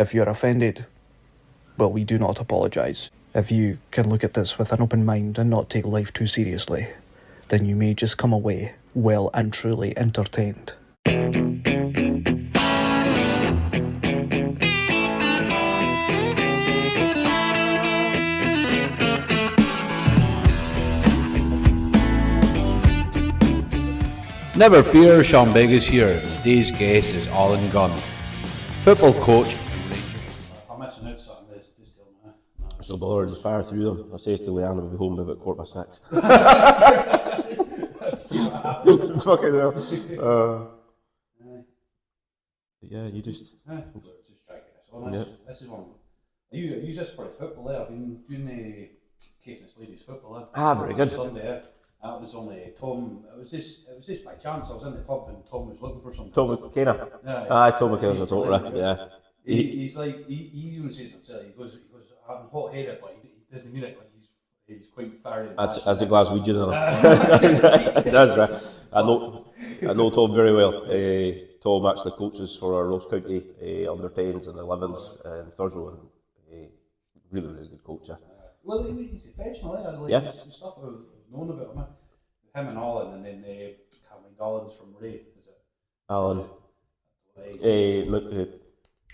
If you're offended, well, we do not apologise. If you can look at this with an open mind and not take life too seriously, then you may just come away well and truly entertained. Never fear, Sean Bigg is here. Today's guest is Alyn Gunn, football coach. If I'm missing out something, just tell me. So bothered, just fire through them. I say to Leanne, we'll be home by about 6:15. Fucking hell. Yeah, you just... Just try to get this on. This is one. I use this for the football there. I've been doing the Caithness ladies football there. Ah, very good. Sunday. That was only Tom. It was just by chance. I was in the pub and Tom was looking for something. Tom McKenna. Yeah. Aye, Tom McKenna's a talker, yeah. He's like, he even says himself, he goes, I'm hot-headed, but he doesn't mean it, like he's quite fiery. That's a Glaswegian. That's right. I know Tom very well. Tom actually coaches for our Ross County under 10s and 11s in Thurso, and really, really good coach. Well, he's professional, like yeah. The stuff I've known about him. Him and Alyn, and then Cameron Dollins from Ray, is it? Alan.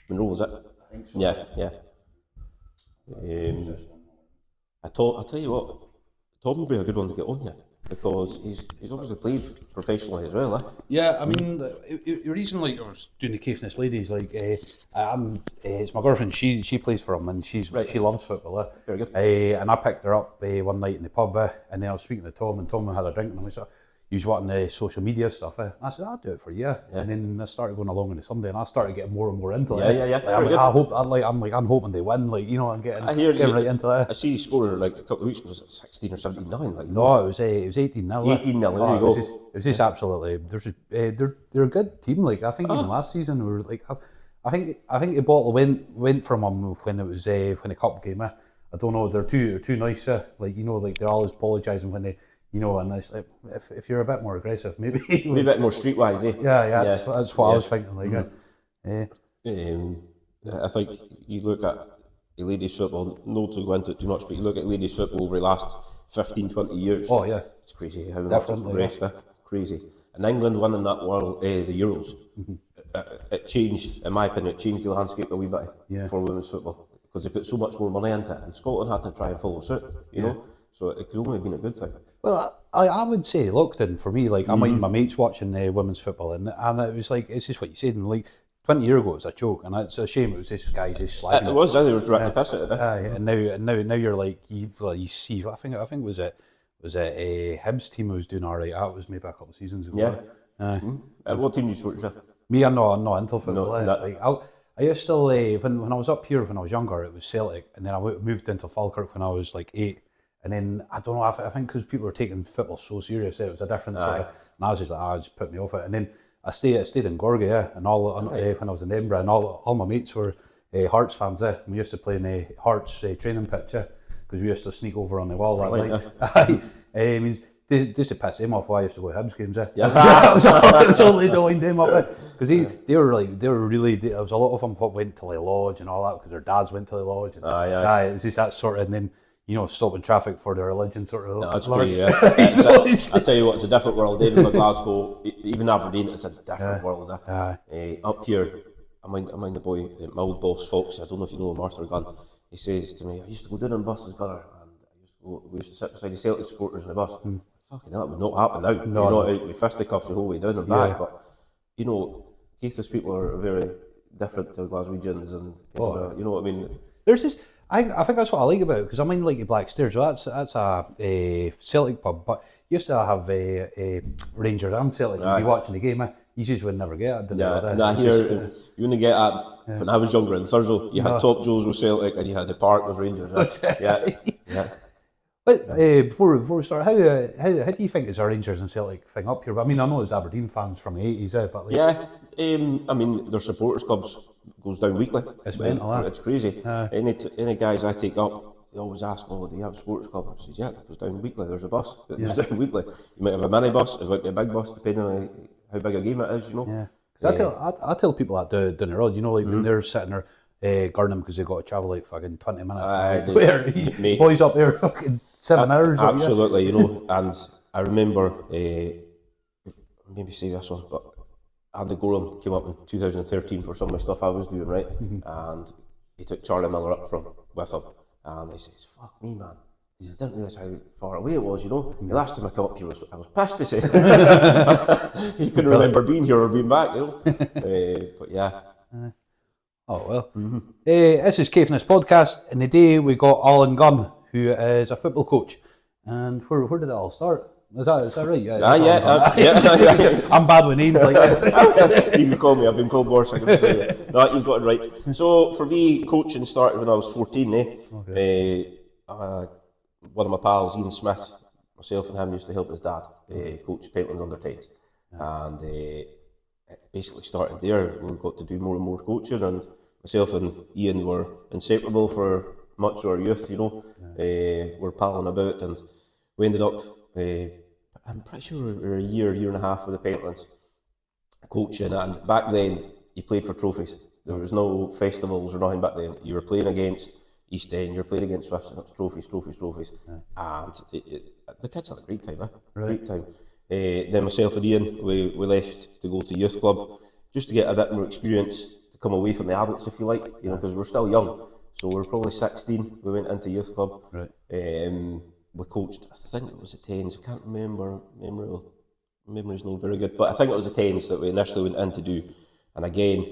Monroe, was it? I think so. Yeah. I'll tell you what, Tom will be a good one to get on here, because he's obviously played professionally as well, Yeah, I mean, the reason, like, I was doing the Caithness ladies, like, it's my girlfriend, she plays for him, and she loves football. Very good. And I picked her up one night in the pub, and then I was speaking to Tom, and Tom had a drink, and I was like, you wanting the social media stuff, and I said, I'll do it for you. Yeah. And then I started going along on the Sunday, and I started getting more and more into it. Yeah. Like, I'm hoping they win. Like, you know, I'm getting right into that. I see he scored like a couple of weeks ago. Was it 16 or 17-9? Like, no, it was 18 now. 18 0. There you go. It was just absolutely. They're a good team. Like, I think even last season we were like, I think the bottle went from them when it was when the cup game. I don't know. They're too nice. Like, you know, like they're always apologising when they. You know, and it's like, if you're a bit more aggressive, maybe a bit more streetwise, eh? Yeah. That's what I was thinking. Like, I think you look at ladies football. No to go into it too much, but you look at ladies football over the last 15, 20 years. Oh yeah, it's crazy how much it's progressed. Crazy. And England winning that world, the Euros, it changed, in my opinion, it changed the landscape a wee bit for women's football, because they put so much more money into it, and Scotland had to try and follow suit. You know. So it could only have been a good thing. Well, I would say Lockton, for me, like, I mind my mates watching women's football, and it was like, it's just what you said, and like 20 years ago it was a joke, and it's a shame it was this guy just slagging it. Was, they were directly piss at it. And now you're like, you see, I think was it a Hibs team who was doing alright. That was maybe a couple of seasons ago. Yeah. What team did you support? Me, I'm not into football. No, like, I used to, when I was up here when I was younger, it was Celtic, and then I moved into Falkirk when I was like 8. And then, I don't know, I think because people were taking football so serious, it was a different sort of, and I was just like, just put me off it. And then I stayed in Gorgie, and when I was in Edinburgh, and all my mates were Hearts fans. We used to play in the Hearts training pitch, because we used to sneak over on the wall that night. It means, just to piss them off, I used to go to Hibs games. Yeah. I was totally doing them up there. Because they were really, there was a lot of them went to the lodge and all that, because their dads went to the lodge. And, it was just that sort of, and then, you know, stopping traffic for their religion sort of. No, that's crazy, yeah. I tell you what, it's a different world. Even in Glasgow, even Aberdeen, it's a different world. Up here, I mind the boy, my old boss, Fox, I don't know if you know him, Arthur Gunn, he says to me, I used to go down on buses, Gunner, and we used to sit beside the Celtic supporters in the bus. Fucking hell, that would not happen now. No. You know, with fisticuffs the whole way down and back, but, you know, Caithness people are very different to Glaswegians, and, you know what I mean? There's this... I think that's what I like about it, because I'm in like the Black Stairs. So that's a Celtic pub, but you used to have a Rangers and Celtic. You'd be watching the game. You just would never get it. You wouldn't get it. When I was younger in Thurso, you had Top Joe's with Celtic, and you had the Park with Rangers. Yeah. But before we start, how do you think is our Rangers and Celtic thing up here? But I mean, I know there's Aberdeen fans from the 80s, but like... I mean, their supporters clubs goes down weekly. It's mental, it's crazy. Any guys I take up, they always ask, "Oh, do you have a sports club?" I says, "Yeah, it goes down weekly. There's a bus. It goes down weekly. You might have a minibus, it might be a big bus, depending on how big a game it is, you know." Yeah. Because I tell people that down the road, you know, like when they're sitting there Gurnham because they got to travel like fucking 20 minutes. Mate, Boys up there fucking 7 hours. Absolutely, you know. And I remember, maybe say this one, but Andy Gorham came up in 2013 for some of the stuff I was doing, right? And he took Charlie Miller up with him. And he says, fuck me, man. He says, didn't realise how far away it was, you know. The last time I came up here, I was pissed, he says. He couldn't remember being here or being back, you know. But yeah. Oh, well. This is Caithness Podcast, and today we got Alyn Gunn, who is a football coach. And where did it all start? Is that right? Yeah. I'm bad with names like that. You can call me, I've been called worse, I can tell you. No, you've got it right. So for me, coaching started when I was 14, one of my pals, Ian Smith, myself and him used to help his dad coach Pentlands under 10s. And it basically started there. We got to do more and more coaching, and myself and Ian were inseparable for much of our youth, you know. We're palling about, and we ended up, I'm pretty sure we were a year and a half with the Pentlands coaching, and back then you played for trophies. There was no festivals or nothing back then. You were playing against East End, you're playing against Swifts, and it's trophies. And the kids had a great time, Great time. Then myself and Ian, we left to go to youth club, just to get a bit more experience, to come away from the adults, if you like, you know, because we're still young. So we're probably 16, we went into youth club. We coached, I think it was the 10s, I can't remember, memory's not very good, but I think it was the 10s that we initially went in to do. And again,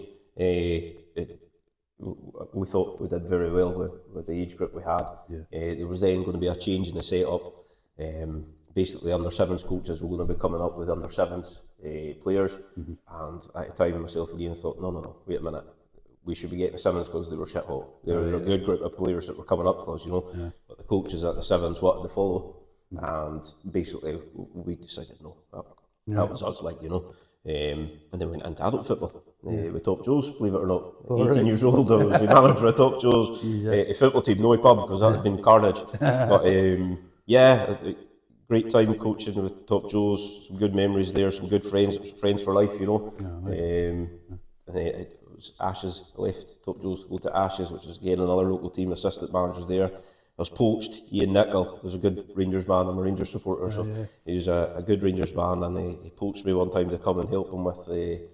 we thought we did very well with the age group we had. There was then going to be a change in the setup. Basically, under 7s coaches were going to be coming up with under 7s players. And at the time, myself and Ian thought, no, wait a minute. We should be getting the 7s because they were shit hot. They were a good group of players that were coming up to us, you know. But the coaches at the 7s wanted to follow. And basically, we decided, no, that was us, like, you know. And then we went into adult football with Top Joe's, believe it or not. 18 years old, I was the manager of Top Joe's. The football team, no pub, because that had been carnage. But great time coaching with Top Joe's, some good memories there, some good friends for life, you know. And it was Ashes, I left Top Joe's to go to Ashes, which is again another local team, assistant managers there. I was poached. Ian Nicol was a good Rangers man. I'm a Rangers supporter, so he was a good Rangers man, and he poached me one time to come and help him with the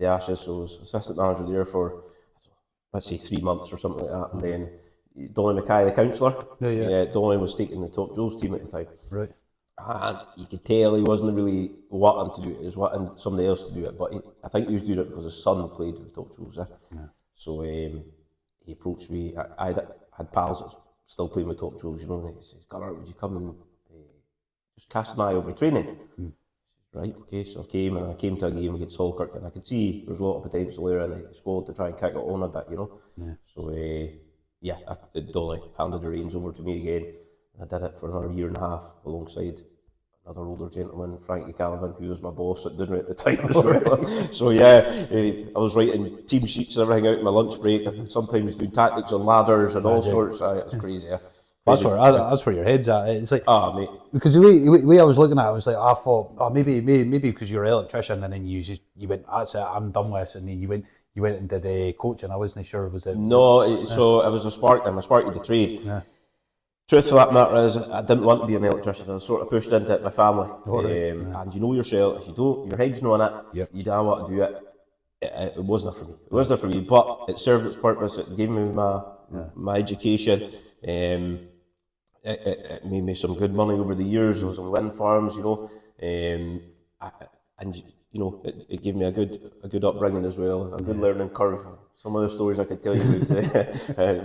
Ashes. So I was assistant manager there for, let's say, 3 months or something like that. And then Donny Mackay, the councillor, Donny was taking the Top Joe's team at the time. Right. And you could tell he wasn't really wanting to do it. He was wanting somebody else to do it, but I think he was doing it because his son played with Top Joe's. So he approached me. I had pals that still playing with Top Joe's, you know, and he says, Gunnar, would you come and just cast an eye over training? Right, okay, so I came to a game against Falkirk, and I could see there's a lot of potential there in the squad to try and kick it on a bit, you know. So, Dolly handed the reins over to me again. I did it for another year and a half alongside another older gentleman, Frankie Canavan, who was my boss at dinner at the time as well. So I was writing team sheets and everything out in my lunch break, and sometimes doing tactics on ladders and all sorts. It's crazy. That's where your head's at. It's like, mate. Because the way I was looking at it, I was like, I thought, maybe because you're an electrician, and then you went, that's it, I'm done with this, and then you went and did the coaching. I wasn't sure, was it? No, so I was a spark. I'm a spark of the trade. Truth of that matter is, I didn't want to be an electrician. I was sort of pushed into it by family. And you know yourself, if you don't, your head's not on it, you don't want to do it. It wasn't for me. It wasn't for me, but it served its purpose. It gave me my education. It made me some good money over the years. I was on wind farms, you know, and you know, it gave me a good upbringing as well, a good learning curve. Some of the stories I could tell you would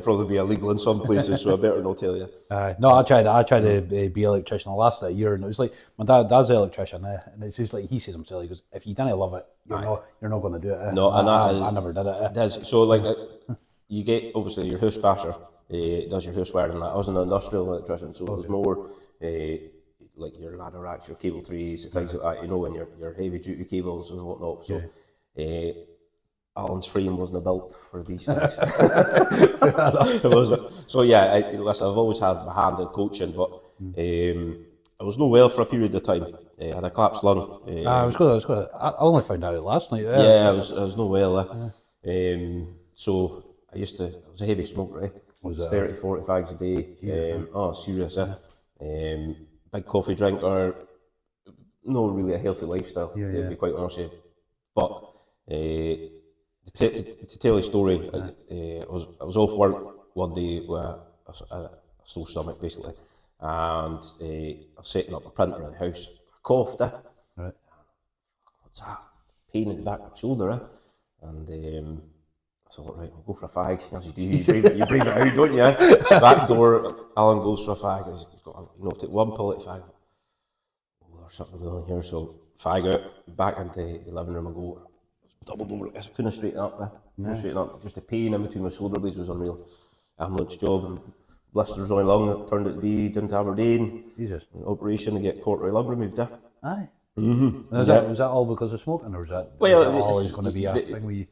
probably be illegal in some places, so I better not tell you. No, I tried to be an electrician. I lasted a year, and it was like, my dad's an electrician, and it's just like, he said himself, he goes, if you didn't love it, you're not going to do it. No, and I never did it. So like, you get, obviously, your house basher, does your house wiring. I was an industrial electrician, so it was more like your ladder racks, your cable trees, things like that, you know, and your heavy duty cables and whatnot. So Alan's frame wasn't built for these things. It wasn't. So listen, I've always had my hand in coaching, but I was no well for a period of time. I had a collapsed lung. I only found out last night. I was no well. So I was a heavy smoker, eh? Was it? 30, 40 fags a day. Serious, eh? Big coffee drinker, no really a healthy lifestyle, to be quite honest with you. But to tell a story, I was off work one day with a sore stomach basically, and I was setting up a printer in the house. I coughed, Right. What's that? Pain in the back of my shoulder, and I thought, right, I'll go for a fag. As you do, you breathe it out, don't you? So back door, Alan goes for a fag. He's got take one pull at the fag. Oh, there's something going on here. So fag out, back into the living room. I go, doubled over like this. I couldn't straighten up there. Couldn't straighten up. Just the pain in between my shoulder blades was unreal. Ambulance job and blisters on my lung. It turned out to be down to Aberdeen. Jesus. Operation to get cortical lung removed. Aye. Mm-hmm. Was that all because of smoking, or is that always going to be a thing with you?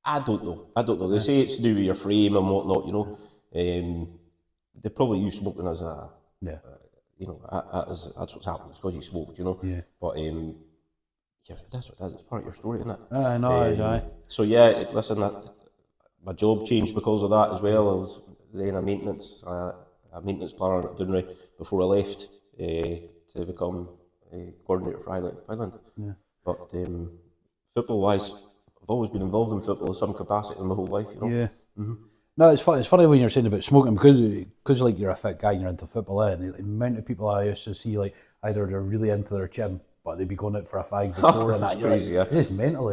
I don't know. They say it's to do with your frame and whatnot, you know. They probably use smoking as a, that's what's happened. It's because you smoked, you know. Yeah. But that's what that is. It's part of your story, isn't it? I know. So yeah, listen, my job changed because of that as well. I was then a maintenance planner at Doonry before I left to become a coordinator for Highland. Yeah. But football wise, I've always been involved in football in some capacity in my whole life, you know. Yeah. Mm-hmm. No, it's funny when you're saying about smoking, because like you're a fit guy and you're into football, and the amount of people I used to see, like either they're really into their gym, but they'd be going out for a fag before, and that crazy, like, it's mental,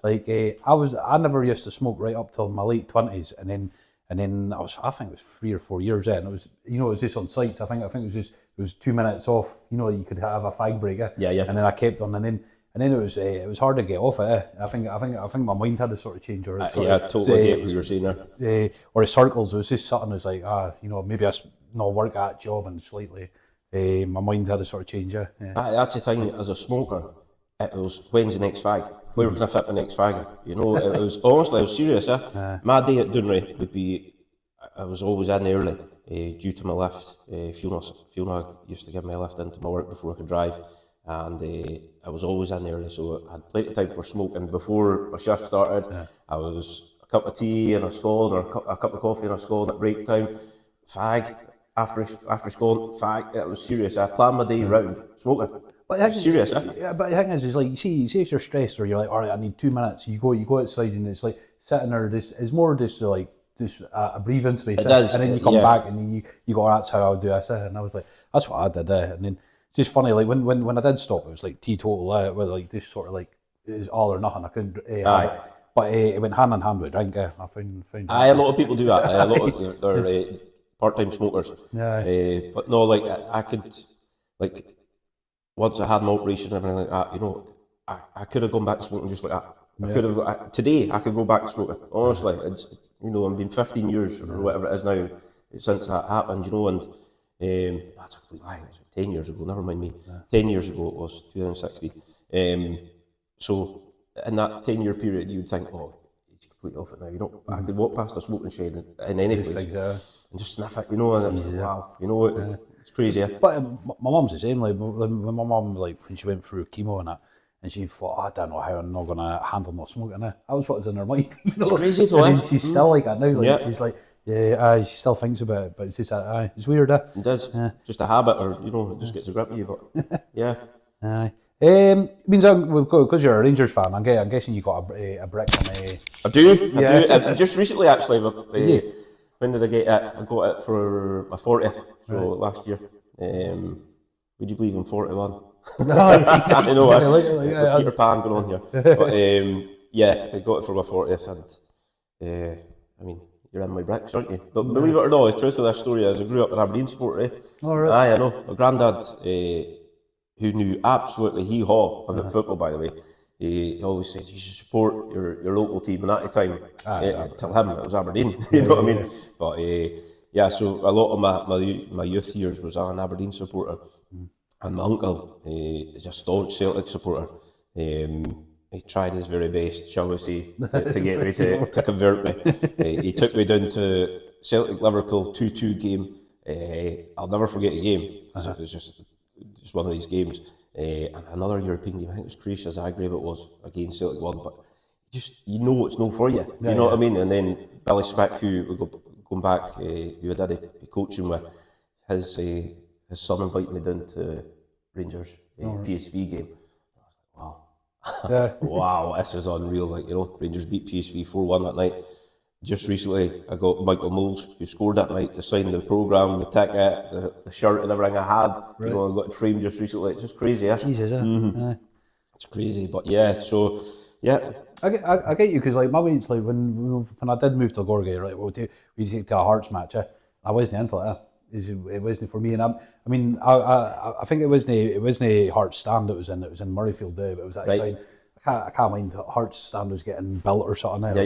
like I never used to smoke right up till my late 20s, and then I think it was 3 or 4 years in, and it was it was just on sites. I think it was 2 minutes off, you could have a fag break, and then I kept on, and then it was hard to get off it. I think my mind had to sort of change, or I totally get what you're saying there. Or the circles, it was just something that's like maybe I not work at job, and slightly my mind had to sort of change. That's the thing. As a smoker, it was when's the next fag? Where can I fit the next fag? You know, it was honestly, I was serious. My day at Doonry would be, I was always in early due to my lift. Fiona used to give me a lift into my work before I could drive. And I was always in early, so I had plenty of time for smoking. Before my shift started, I was a cup of tea and a scone, or a cup of coffee and a scone at break time. Fag, after scone, fag. It was serious. I planned my day round smoking. But serious, Yeah, but the thing is like, you see if you're stressed, or you're like, all right, I need 2 minutes. You go outside, and it's like sitting there. It's more just a breathing space, and then you come back, and then you go, oh, that's how I would do this. And I was like, that's what I did, and then. It's just funny, like when I did stop, it was like teetotal, with like this sort of like it was all or nothing. I couldn't, but it went hand in hand with drink. I found. A lot of people do that. A lot of they're part-time smokers. But no, like I could, like once I had my operation and everything like that, I could have gone back to smoking just like that. I could have today. I could go back to smoking. Honestly, it's I've been 15 years or whatever it is now since that happened. And. That's a complete lie. 10 years ago, never mind me. 10 years ago it was 2016. So in that 10-year period, you would think, oh, he's completely off it now. I could walk past a smoking shed in any place and just sniff it, and it's like, wow, it's crazy. But my mum's the same. Like my mum, like when she went through chemo and that, and she thought, I don't know how I'm not gonna handle not smoking. That was what was in her mind. It's crazy though. And she's still like that now. Like she's like. Yeah, she still thinks about it, but it's just it's weird. It is. Just a habit, or it just gets a grip of you. But yeah. Aye. Means because you're a Rangers fan, I'm guessing you got a brick from I do. Just recently, actually. When did I get it? I got it for my 40th, so last year. Would you believe I'm 41? I know. Peter Pan going on here. But I got it for my 40th, and I mean. You're in my bricks, aren't you? But believe it or not, the truth of this story is I grew up an Aberdeen supporter. Aye, I know. My granddad, who knew absolutely hee-haw about football, by the way, he always said you should support your local team. And at the time, tell him it was Aberdeen. You know what I mean? But so a lot of my youth years was an Aberdeen supporter, and my uncle is a staunch Celtic supporter. He tried his very best, shall we say, to get me to convert me. He took me down to Celtic Liverpool 2-2 game. I'll never forget the game. It was just one of these games. And another European game, I think it was Croatia Zagreb it was, against Celtic 1. But you know it's no for you. You know what I mean? And then Billy Smith, who we going back, who I did a coaching with, his son invited me down to Rangers PSV game. Wow. Wow, this is unreal. Like, you know, Rangers beat PSV 4-1 that night. Just recently, I got Michael Moles, who scored that night, to sign the programme, the ticket, the shirt and everything I had. You know, I got it framed just recently. It's just crazy, yeah? Jesus, It's crazy, but yeah, so, yeah. I get you, because like my mates, like when I did move to Gorgie, right, we take to a Hearts match. I wasn't into it. It wasn't for me, and I think it wasn't Hearts stand. It was in Murrayfield. But it was that time. I can't mind Hearts stand was getting built or something.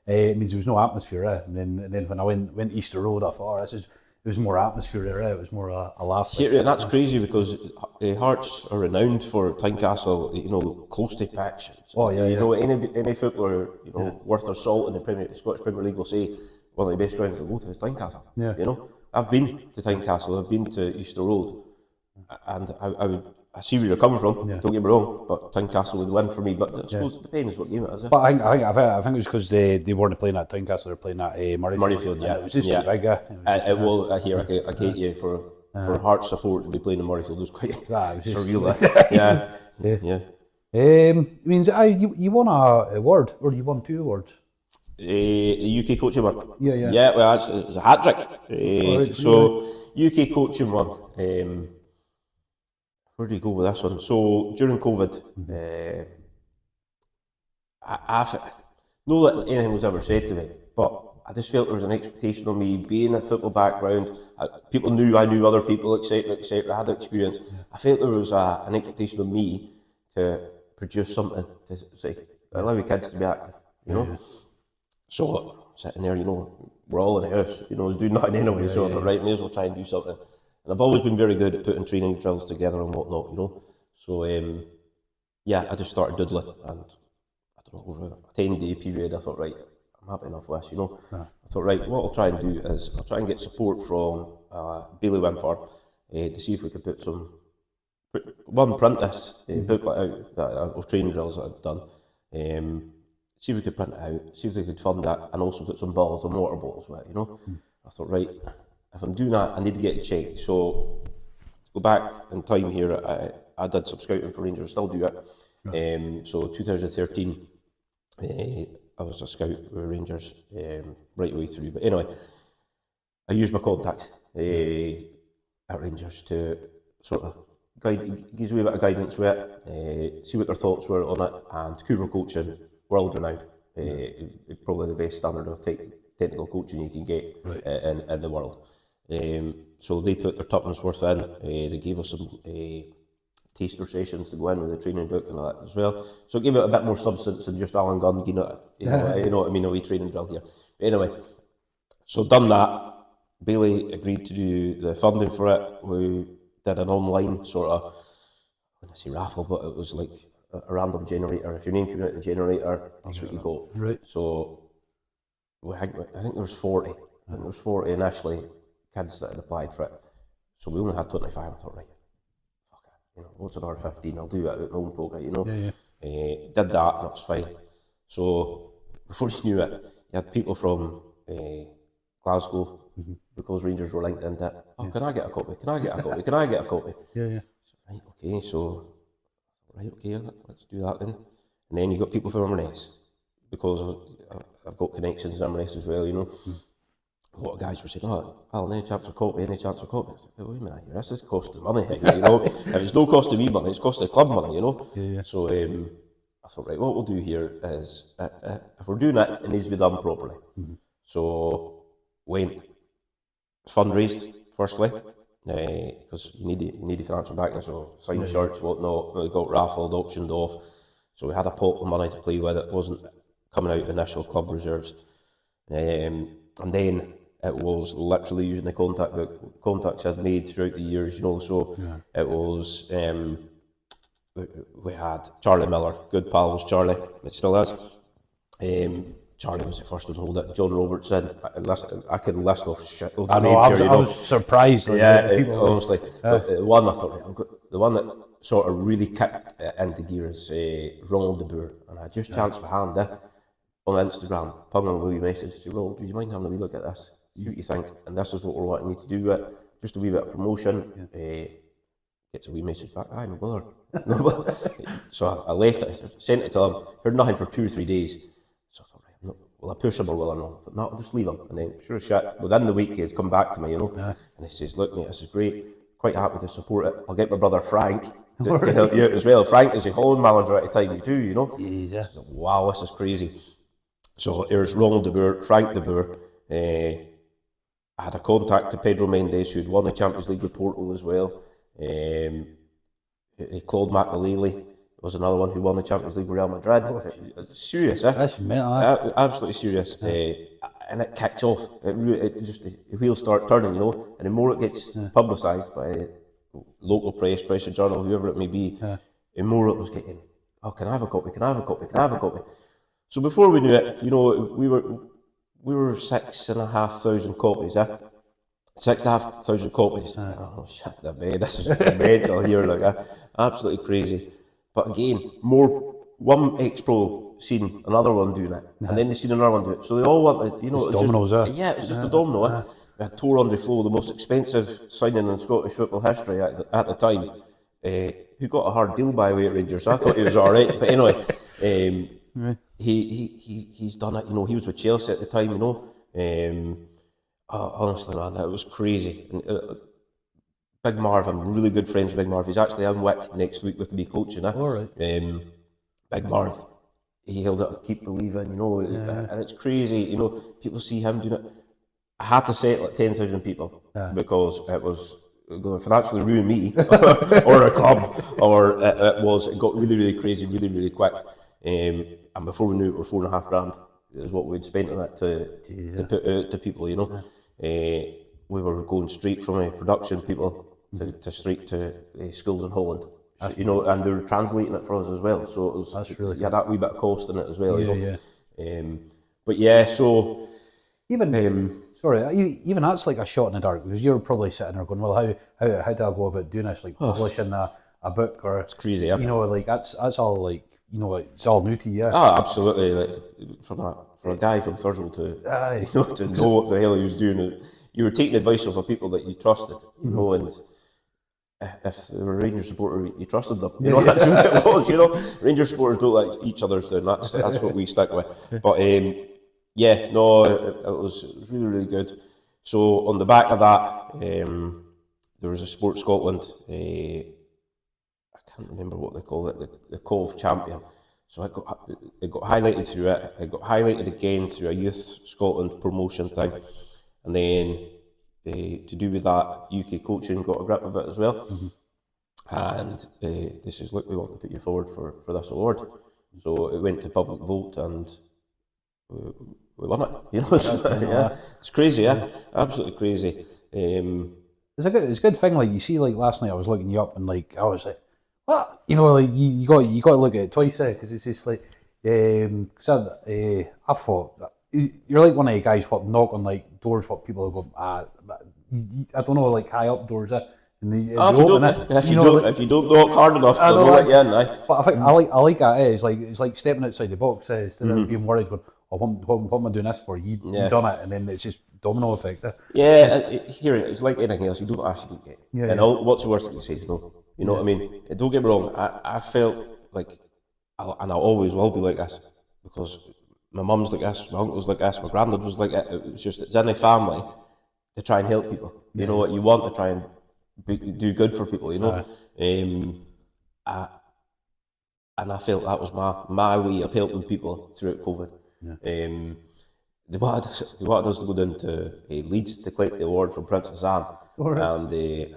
It means there was no atmosphere. And then when I went Easter Road, I thought, there was more atmosphere there. It was more a laugh. And that's crazy, because Hearts are renowned for Tynecastle, you know, close to pitch. You know, any footballer, you know, worth their salt in the Scottish Premier League will say one of the best grounds to go to is Tynecastle. You know, I've been to Tynecastle, I've been to Easter Road, and I see where you're coming from. Don't get me wrong, but Tynecastle would win for me. But I suppose it depends what game it is. But I think it was because they weren't playing at Tynecastle; they were playing at Murrayfield. Yeah, it was just too big. It will. I get you for Hearts support to be playing in Murrayfield. It was quite surreal. It means you won an award, or you won 2 awards. The UK coaching one. Yeah. Well, it was a hat trick. So UK coaching one. Where do you go with this one? So during COVID, I not that anything was ever said to me, but I just felt there was an expectation of me being a football background. People knew I knew other people, etc. I had experience. I felt there was an expectation of me to produce something to say, allow your kids to be active, you know. So sitting there, you know, we're all in the house, you know, I was doing nothing anyway, so I thought, right, may as well try and do something. And I've always been very good at putting training drills together and whatnot, you know. So, I just started doodling, and I don't know, over a 10-day period, I thought, right, I'm happy enough with this, you know. I thought, right, what I'll try and do is I'll try and get support from Bailey Wimford to see if we could put print this booklet out of training drills that I've done. See if we could print it out, see if we could fund that, and also put some balls and water bottles with it, you know. I thought, right, if I'm doing that, I need to get it checked. So, to go back in time here, I did some scouting for Rangers, still do it. So 2013, I was a scout with Rangers right away through. But anyway, I used my contacts at Rangers to sort of give me a bit of guidance with it, see what their thoughts were on it, and Cougar coaching, world renowned, probably the best standard of technical coaching you can get in the world. So they put their tuppence worth in. They gave us some taster sessions to go in with the training book and all that as well. So it gave it a bit more substance than just Alyn Gunn, you know what I mean, a wee training drill here. But anyway, so done that. Bailey agreed to do the funding for it. We did an online sort of, I wouldn't say raffle, but it was like a random generator. If your name came out of the generator, that's what you got. Right. So I think there was 40. I think there was 40 initially kids that had applied for it. So we only had 25. I thought, right, fuck it, you know, what's another 15? I'll do it at my own pocket, you know. Did that, and it was fine. So before you knew it, you had people from Glasgow, because Rangers were linked into it. Oh, can I get a copy? Can I get a copy? Can I get a copy? So, right, okay, let's do that then. And then you got people from Inverness, because I've got connections in Inverness as well, you know. A lot of guys were saying, oh, Alan, any chance of copy, any chance of copy? I said, wait a minute, this is costing money, you know. If it's no cost to me money, it's cost the club money, you know. So I thought, right, what we'll do here is, if we're doing it, it needs to be done properly. So went fundraised firstly, because you need the financial backing, so signed shirts, whatnot, we got raffled, auctioned off. So we had a pot of money to play with. It wasn't coming out of initial club reserves. And then it was literally using the contact book, contacts I've made throughout the years, you know. So it was, we had Charlie Miller, good pal was Charlie, it still is. Charlie was the first one to hold it. John Robertson. I can list off shitloads I of know, names here, I was surprised. Like, honestly. But the one I thought, the one that sort of really kicked it into gear is Ronald de Boer. And I just chanced my hand on Instagram, pung on a wee message, say, well, do you mind having a wee look at this? See what you think. And this is what we're wanting me to do with it. Just a wee bit of promotion. Gets a wee message back, aye, no bother. No bother. So I left it, sent it to him, heard nothing for 2 or 3 days. So I thought, right, will I push him or will I not? I thought, no, I'll just leave him. And then, sure as shit, within the week, he's come back to me, and he says, look, mate, this is great, quite happy to support it. I'll get my brother Frank to help you out as well. Frank is a Holland manager at the time, too, you know. Yeah. So, wow, this is crazy. So here's Ronald de Boer, Frank de Boer. I had a contact to Pedro Mendes, who'd won the Champions League with Porto as well. Claude Makelele was another one who won the Champions League with Real Madrid. Serious, eh? That's mental, absolutely serious. And it kicked off. The wheels start turning, you know. And the more it gets publicised by local press, Press and Journal, whoever it may be, the more it was getting, oh, can I have a copy? Can I have a copy? Can I have a copy? So before we knew it, you know, we were 6,500 copies, 6,500 copies. Oh, shit the bed, this is mental here, like, absolutely crazy. But again, one ex-pro seen another one doing it, and then they seen another one do it. So they all wanted, you know, it's dominoes, yeah, it's just a domino. We had Tor Andre Flo, the most expensive signing in Scottish football history at the time, who got a hard deal by the way at Rangers. I thought he was all right, but anyway, he's done it. You know, he was with Chelsea at the time. You know. Honestly, man, that was crazy. And, Big Marv, I'm really good friends with Big Marv. He's actually in Wick next week with me coaching. All right. Big Marv, he held it, keep believing, you know, and it's crazy, you know, people see him doing it. I had to settle at 10,000 people because it was going to financially ruin me or a club, or it got really, really crazy, really, really quick. And before we knew it, we were $4,500 is what we'd spent on that to put out to people, you know. We were going straight from production people to straight to schools in Holland, so, you know, and they were translating it for us as well. So it was, that's really you had that wee bit of cost in it as well, you know. But yeah, so even even that's like a shot in the dark, because you're probably sitting there going, well, how do I go about doing this, like publishing a book, or it's crazy, you know, like that's all, like, you know, it's all new to you. Absolutely. Like for a guy from Thursville to know what the hell he was doing, you were taking advice of the people that you trusted, you know, and if they were a Rangers supporter, you trusted them. You know, that's what it was, you know. Rangers supporters don't let each other's down. That's what we stick with. But yeah, no, it was really, really good. So on the back of that, there was a Sport Scotland, I can't remember what they call it, the Call of Champion. So it got highlighted through it. It got highlighted again through a Youth Scotland promotion thing. And then to do with that, UK coaching got a grip of it as well. And they says, look, we want to put you forward for this award. So it went to public vote and we won it. You know, it's crazy, absolutely crazy. It's a good thing. Like, you see, like last night I was looking you up and like I was like, what? You know, like you got to look at it twice there, because it's just like, I thought that you're like one of the guys what knock on like doors, what people go, I don't know, like high up doors, if you don't knock hard enough, they'll know it again. But I think I like that. It's like stepping outside the box, instead of being worried, going, oh, what am I doing this for? You've done it, and then it's just domino effect. Here it's like anything else. You don't ask, you don't get. What's the worst that you say is no? You know what I mean? Don't get me wrong. I felt like, and I always will be like this, because my mum's like this, my uncle's like this, my granddad was like it. It was just, it's in the family to try and help people. You know what, you want to try and do good for people, you know. And I felt that was my way of helping people throughout COVID. They wanted us to go down to Leeds to collect the award from Princess Anne. And I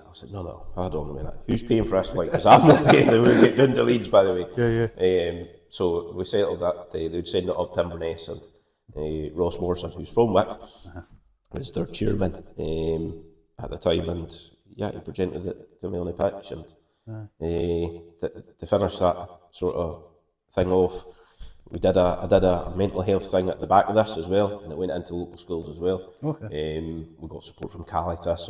was like, no, hold on a minute. Who's paying for this flight? Because I'm not paying to get down to Leeds, by the way. So we settled that they would send it up to Inverness, and Ross Morrison, who's from Wick, was their chairman at the time, and he presented it to me on the pitch, and to finish that sort of thing off, I did a mental health thing at the back of this as well, and it went into local schools as well. Okay. We got support from Caithness,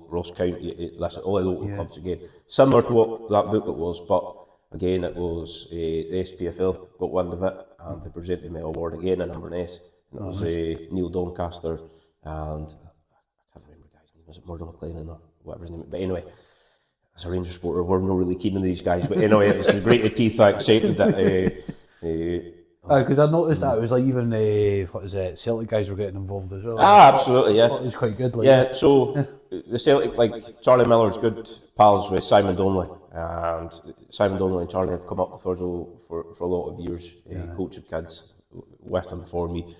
Ross County, all the local clubs again, similar to what that booklet was, but again it was the SPFL got wind of it, and they presented me an award again in Inverness, and it was Neil Doncaster and I can't remember the guy's name, was it Morgan McLean or whatever his name, but anyway, as a Rangers supporter, we're not really keen on these guys, but anyway, it's great that Keith accepted that. Because I noticed that it was like even what is it, Celtic guys were getting involved as well. Absolutely, yeah. It was quite good. Like, yeah, so the Celtic, like Charlie Miller's good pals with Simon Donnelly, and Simon Donnelly and Charlie have come up with Thurso for a lot of years, coaching kids with and for me.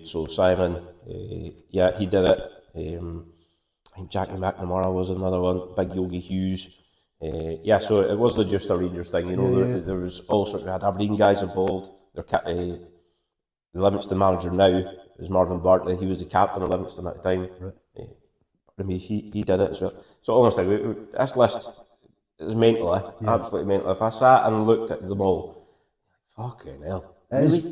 So Simon, he did it. I think Jackie McNamara was another one, Big Yogi Hughes. So it wasn't just a Rangers thing, there was all sorts. We had Aberdeen guys involved. The Livingston manager now is Marvin Bartley. He was the captain of Livingston at the time. Right. He did it as well. So honestly, this list is mental, absolutely mental. If I sat and looked at them all, fucking hell, really?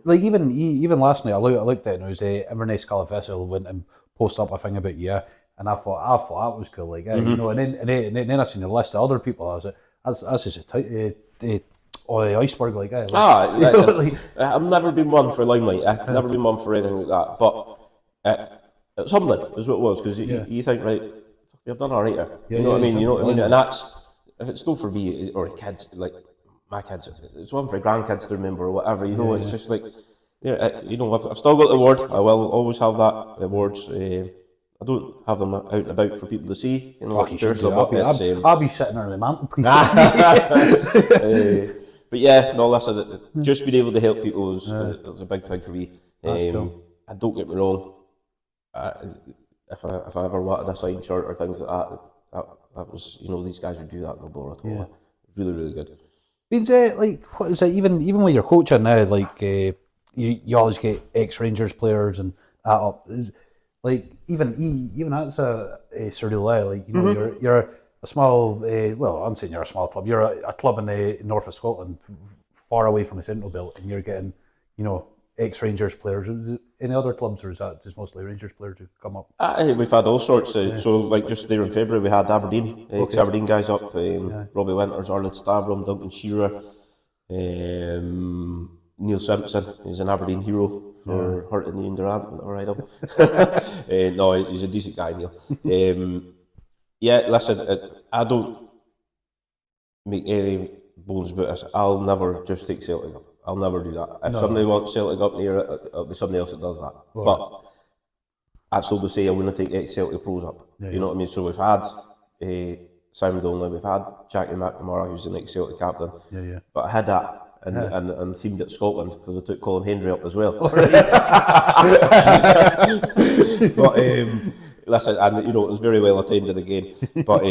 Like even last night, I looked at it and it was Inverness Gala Festival went and posted up a thing about you, and I thought that was cool, like and then I seen the list of other people. I was like, that's just the iceberg, like I've never been one for limelight. I've never been one for anything like that. But it was humbling, is what it was, because you think, right, you've done all right here. You know what I mean? And that's, if it's not for me or kids, like my kids, it's one for grandkids to remember or whatever. It's just like, I've still got the award. I will always have that awards. I don't have them out and about for people to see. I'll be sitting on the mantelpiece. But yeah, no, listen, just being able to help people was a big thing for me. Cool. And don't get me wrong, if I ever wanted a signed shirt or things like that was, these guys would do that, no bother at all. Yeah. Really, really good. Means like, what is it? Even when you're coaching now, like you always get ex-Rangers players and that up. Like even that's a surreal. Like you're a small. Well, I'm saying you're a small club. You're a club in the north of Scotland, far away from the central belt, and you're getting ex-Rangers players. Is it any other clubs, or is that just mostly Rangers players who come up? We've had all sorts. So like just there in February, we had Aberdeen, ex-Aberdeen guys up. Robbie Winters, Arlid Stavrom, Duncan Shearer, Neil Simpson. He's an Aberdeen hero for hurting Ian Durant. All right, no, he's a decent guy, Neil. Listen, I don't make any bones about this. I'll never just take Celtic up. I'll never do that. If somebody wants Celtic up near it, it'll be somebody else that does that. Right. But that's still to say I wouldn't take ex-Celtic pros up. You know what I mean? So we've had Simon Donnelly, we've had Jackie McNamara, who's an ex-Celtic captain. But I had that. And themed at Scotland because I took Colin Hendry up as well. But listen, and it was very well attended again. But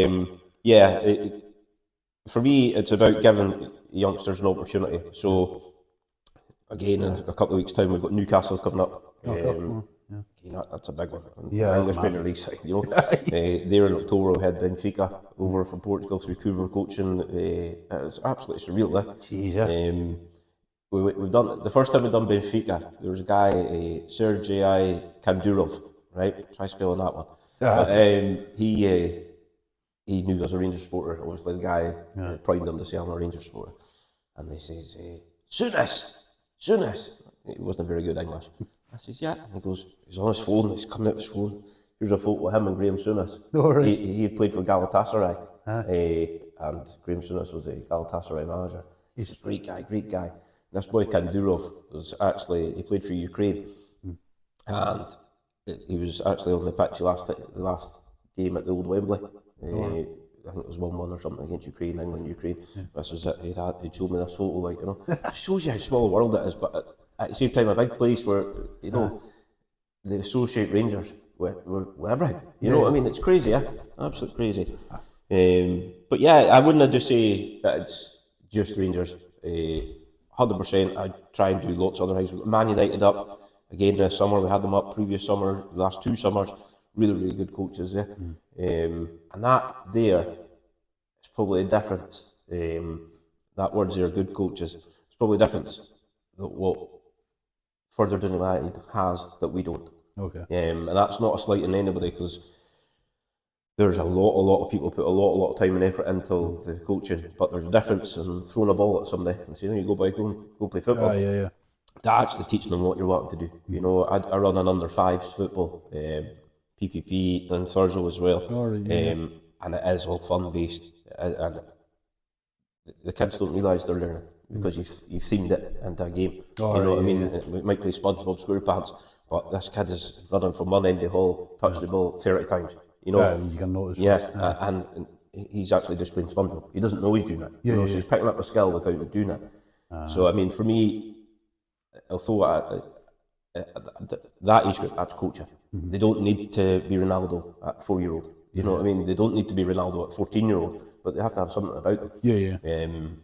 for me, it's about giving youngsters an opportunity. So again, in a couple of weeks' time, we've got Newcastle coming up. That's a big one. English Premier League side, there in October we had Benfica over from Portugal through Cougar coaching. It's absolutely surreal. We've done the first time we've done Benfica. There was a guy, Sergei Kandurov, right? Try spelling that one. But, he knew as a Rangers supporter. Obviously, the guy primed him to say I'm a Rangers supporter, and they says, Souness. It wasn't very good English. I says, yeah. And he goes, he's on his phone, he's coming out his phone. Here's a photo of him and Graham Souness. He had played for Galatasaray. And Graham Souness was a Galatasaray manager. He's a great guy. And this boy Kandurov was actually, he played for Ukraine. And he was actually on the pitch the last game at the old Wembley. I think it was 1-1 or something against Ukraine, England-Ukraine. This was it. He'd showed me this photo, it shows you how small a world it is, but at the same time, a big place where, they associate Rangers with everything. You know what I mean? It's crazy, absolutely crazy. But I wouldn't just say that it's just Rangers. 100%, I'd try and do lots of other things. We've got Man United up again this summer. We had them up previous summer, the last 2 summers. Really, really good coaches, and that there is probably a difference. That words there, good coaches. It's probably a difference what further down the line has that we don't. Okay. And that's not a slight on anybody, because there's a lot of people put a lot of time and effort into the coaching, but there's a difference in throwing a ball at somebody and saying, "You go boy, go play football." Yeah. To actually teaching them what you're wanting to do. You know, I run an under fives football, PPP and Thursday as well, and it is all fun based, and the kids don't realise they're learning because you've themed it into a game. You know what I mean? We might play SpongeBob SquarePants, but this kid is running from one end of the hall, touching the ball 30 times. You know, you can notice. And he's actually just playing SpongeBob. He doesn't know he's doing that. So he's picking up a skill without doing that. So I mean, for me, although that age group, that's coaching. They don't need to be Ronaldo at 4-year-old. You know what I mean? They don't need to be Ronaldo at 14-year-old, but they have to have something about them.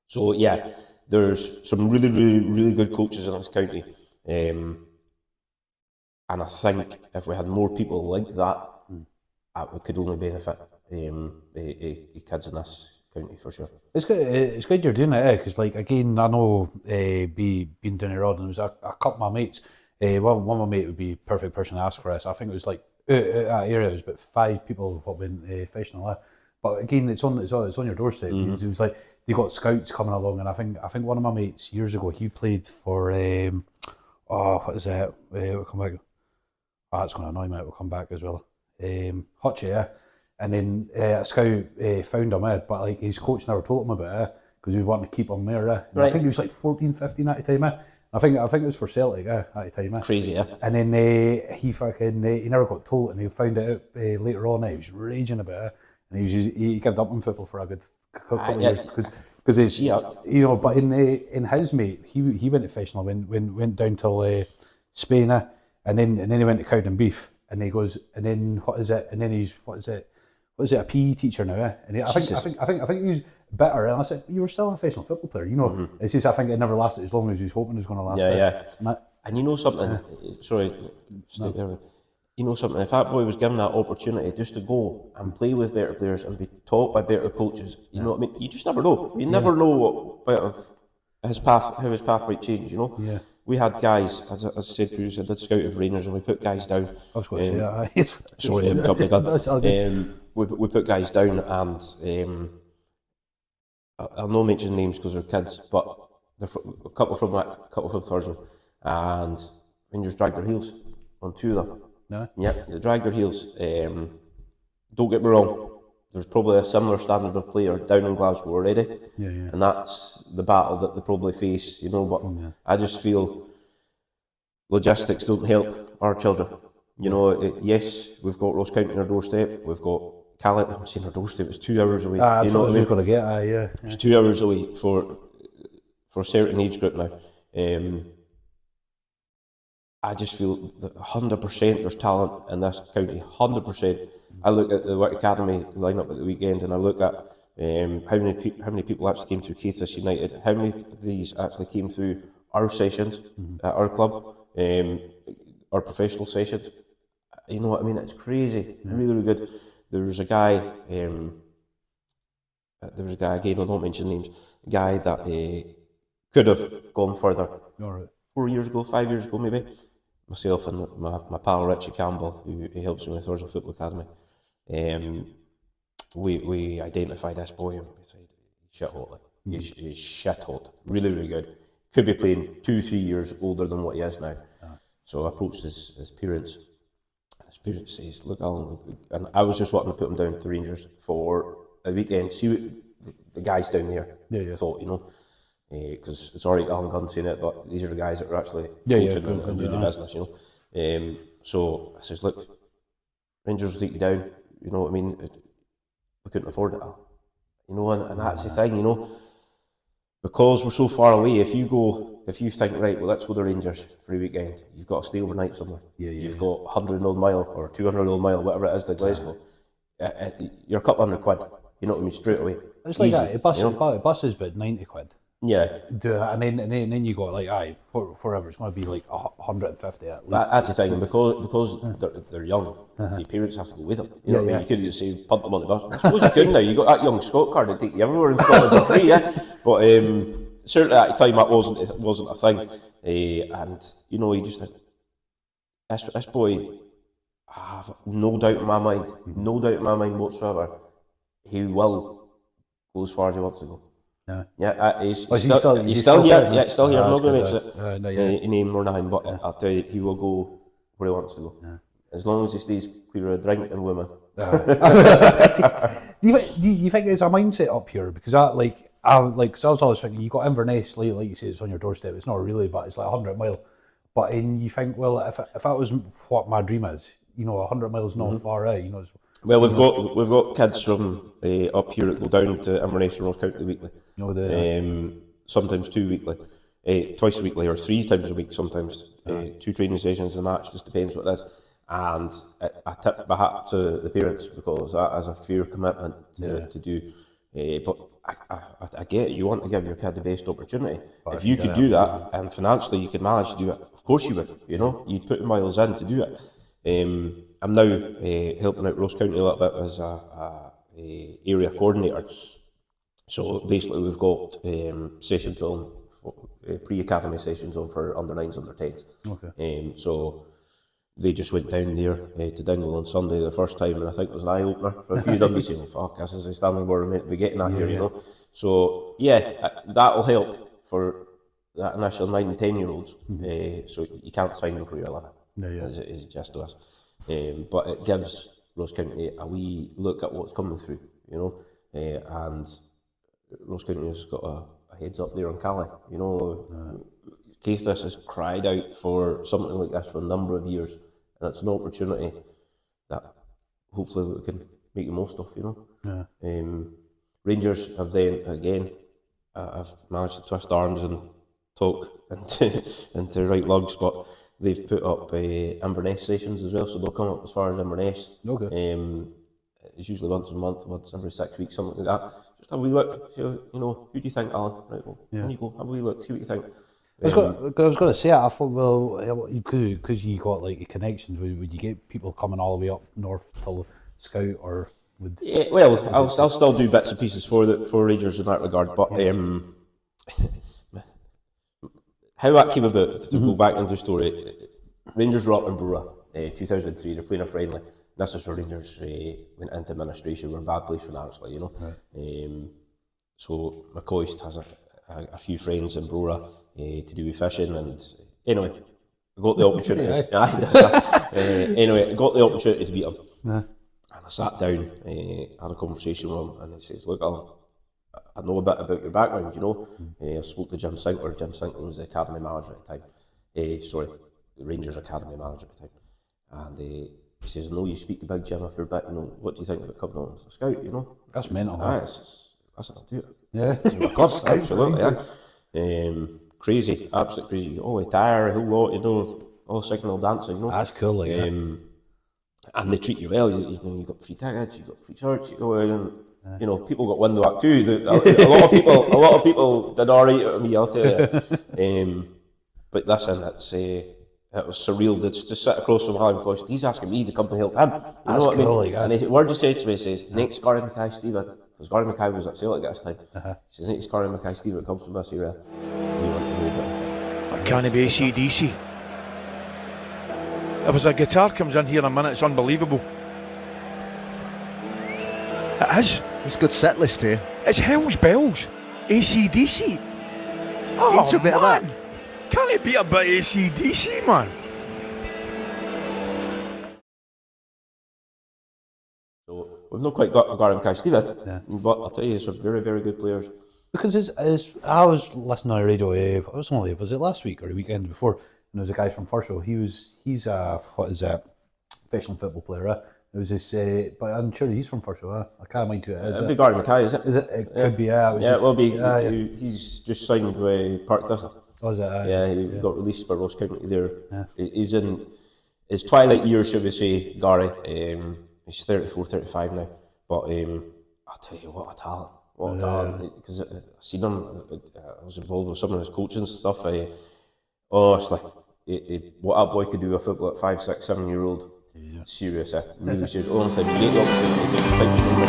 So yeah, there's some really good coaches in this county, and I think if we had more people like that, it could only benefit kids in this county for sure. It's good you're doing it, because like again, I know being down the road, and there was a couple of my mates. One of my mates would be perfect person to ask for this. I think it was like that area. It was about 5 people what went professional. But again, it's on your doorstep. It was like they got scouts coming along, and I think one of my mates years ago, he played for what is it? We'll come back. That's going to annoy me. It will come back as well. Hutchie, yeah. And then a scout found him, but like his coach never told him about it because he was wanting to keep him there. Right. I think he was like 14, 15 at the time. I think it was for Celtic at the time. Crazy, yeah. And then he never got told, and he found it out later on. He was raging about it, and he gave up on football for a good couple of years because it's you know. But in his mate, he went to professional, went down till Spain, and then he went to Cowden Beef, and he goes, and then what is it? And then he's what is it, a PE teacher now? And I think he was bitter, and I said, you were still a professional football player, you know. It's just I think it never lasted as long as he was hoping it was going to last. And you know something, you know something, if that boy was given that opportunity just to go and play with better players and be taught by better coaches, you know what I mean? You just never know. You never know what bit of how his path might change, you know. Yeah. We had guys, as I said previously, I did scout of Rangers, and we put guys down. I was going to say, sorry, I'm jumping the gun. We put guys down, and I'll not mention names because they're kids, but a couple from Thursday, and Rangers dragged their heels on 2 of them. No? Yeah, they dragged their heels. Don't get me wrong, there's probably a similar standard of player down in Glasgow already, and that's the battle that they probably face, you know. But I just feel logistics don't help our children. You know, yes, we've got Ross County on our doorstep, we've got Calais, I'm saying our doorstep, it's 2 hours away. You know what I mean? Going to get, It's 2 hours away for a certain age group now. I just feel that 100% there's talent in this county, 100%. I look at the Wick Academy lineup at the weekend, and I look at how many people actually came through Caithness United, how many of these actually came through our sessions at our club, our professional sessions. You know what I mean? It's crazy, really good. There was a guy again, I'll not mention names, a guy that could have gone further 4 years ago, 5 years ago maybe. Myself and my pal Richie Campbell, who helps me with Thursday Football Academy, we identified this boy and we said, he's shit hot, like. He's shit hot, really good. Could be playing 2-3 years older than what he is now. So I approached his parents. His parents says, look, Alan, and I was just wanting to put him down to Rangers for a weekend, see what the guys down there thought, you know. Because it's alright, Alyn Gunn saying it, but these are the guys that are actually coaching and doing the business, you know. So I says, look, Rangers will take you down, you know what I mean? We couldn't afford it, you know, and that's the thing, you know. Because we're so far away, if you think, right, well, let's go to Rangers for a weekend, you've got to stay overnight somewhere. You've got 100 odd mile or 200 odd mile, whatever it is to Glasgow. You're a couple £100, you know what I mean, straight away. It's like that, a bus is about 90 quid. Yeah. And then you got like, forever, it's going to be like 150 at least. That's the thing, because they're young, your parents have to go with them. You know what I mean? You couldn't just say, punt them on the bus. I suppose you could now, you got that young Scot card to take you everywhere in Scotland for free, yeah? But certainly at the time that wasn't a thing, and you know, he just this boy, I have no doubt in my mind whatsoever, he will go as far as he wants to go. He's still here. Yeah, he's still here. I'm not going to mention it name or nothing, but I'll tell you, he will go where he wants to go. As long as he stays clear of drink and women. Do you think there's a mindset up here? Because I was always thinking, you got Inverness, like you say, it's on your doorstep. It's not really, but it's like 100 mile. But you think, well, if that was what my dream is, you know, 100 miles not far out, you know. Well, we've got kids from up here that go down to Inverness and Ross County weekly. Sometimes 2 weekly, twice weekly, or 3 times a week. Sometimes 2 training sessions a match. Just depends what it is. And I tip my hat to the parents, because that is a fair commitment to do. But I get it. You want to give your kid the best opportunity. If you could do that, and financially you could manage to do it, of course you would. You know, you'd put the miles in to do it. I'm now helping out Ross County a little bit as a area coordinator. So basically, we've got sessions on, pre-academy sessions on for under 9s, under 10s. Okay. So they just went down there to Dingle on Sunday the first time, and I think it was an eye opener for a few of them to say, "Fuck, this is the standard where we're meant to be getting at here," you know. So that'll help for that initial 9 and 10-year-olds. So you can't sign them for your living, as it just does. But it gives Ross County a wee look at what's coming through, you know. And Ross County has got a heads up there on Cali, you know. Caithness has cried out for something like this for a number of years, and it's an opportunity that hopefully we can make the most of, you know. Rangers have then again have managed to twist arms and talk into right lugs, but they've put up Inverness sessions as well, so they'll come up as far as Inverness. It's usually once a month, once every 6 weeks, something like that. Just have a wee look, see, you know, who do you think, Alan? Right, well, when you go, have a wee look, see what you think. I was going to say, I thought, well, because you got like connections, would you get people coming all the way up north to scout, or would? Yeah, well, I'll still do bits and pieces for Rangers in that regard, but how that came about, to go back into the story, Rangers were up in Brora, 2003, they're playing a friendly. This is where Rangers went into administration, were a bad place financially, you know. So McCoist has a few friends in Brora to do with fishing, and anyway, I got the opportunity. Anyway, I got the opportunity to beat him, and I sat down, had a conversation with him, and he says, "Look, Alan, I know a bit about your background, you know. I spoke to Jim Sinkler. Jim Sinkler was the academy manager at the time. The Rangers academy manager at the time, and he says, I know you speak to Big Jim a fair bit, you know, what do you think about coming on as a scout, you know?" That's mental. That's what I'll do it. Yeah. Of course, absolutely, yeah. Crazy, absolutely crazy. All attire, a whole lot, you know, all signal dancing, you know. That's cool, like and they treat you well, you know, you got free tickets, you got free shirts, you know, and, you know, people got window act too. A lot of people did alright at me, I'll tell you. But listen, it was surreal to sit across from Alyn Gunn. He's asking me to come to help him. You know what I mean? Like, and the word he said to me, says, "Next Gary Mackay-Steven," because Gary Mackay was at Celtic at this time. He says, "Next Gary Mackay-Steven comes from this area. We want to know about him." That can't be AC/DC. If there's a guitar comes in here in a minute, it's unbelievable. It is. It's a good set list here. It's Hell's Bells. AC/DC. Oh, Into a bit of that. Can't it be a bit AC/DC, man? So we've not quite got Gary Mackay-Steven, but I'll tell you, they're very, very good players. Because I was listening on the radio, was it last week or the weekend before, and there was a guy from Forshaw. He's a professional football player. It was this, but I'm sure he's from Forshaw. I can't mind who it is. It'd be Gary Mackay, is it? Is it? It could be. It will be. He's just signed with Park Thistle. Oh, is it? He got released by Ross County there. He's in his twilight years, shall we say, Gary. He's 34, 35 now. But I'll tell you, what a talent. What a talent. Because I seen him, I was involved with some of his coaching stuff. Honestly, what that boy could do with football at 5, 6, 7-year-old. Serious, really serious. Honestly, you get the opportunity to pick your number.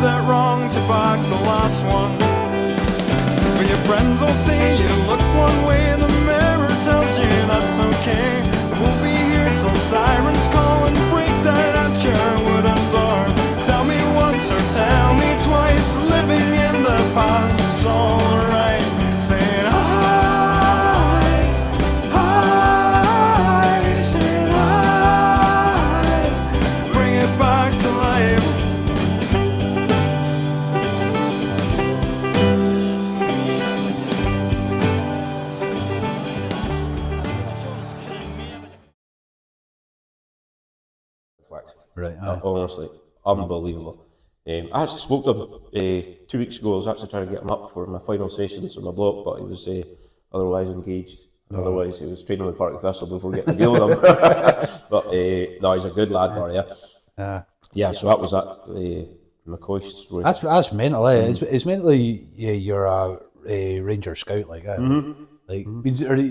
is it wrong to back the last one? But your friends will say you look one way, and the mirror tells you that's okay. We'll be here till sirens call and break down at your wooden door. Tell me once or tell me twice, living in the past's alright. Saying hi, saying hi, bring it back to life. Right. Honestly, unbelievable. I actually spoke to him 2 weeks ago. I was actually trying to get him up for my final sessions on my block, but he was otherwise engaged. Otherwise, he was training with Partick Thistle before getting to deal with him. But no, he's a good lad, Barry. Yeah, so that was that McCoist story. That's mental. It's mentally you're a Ranger Scout like that. Like,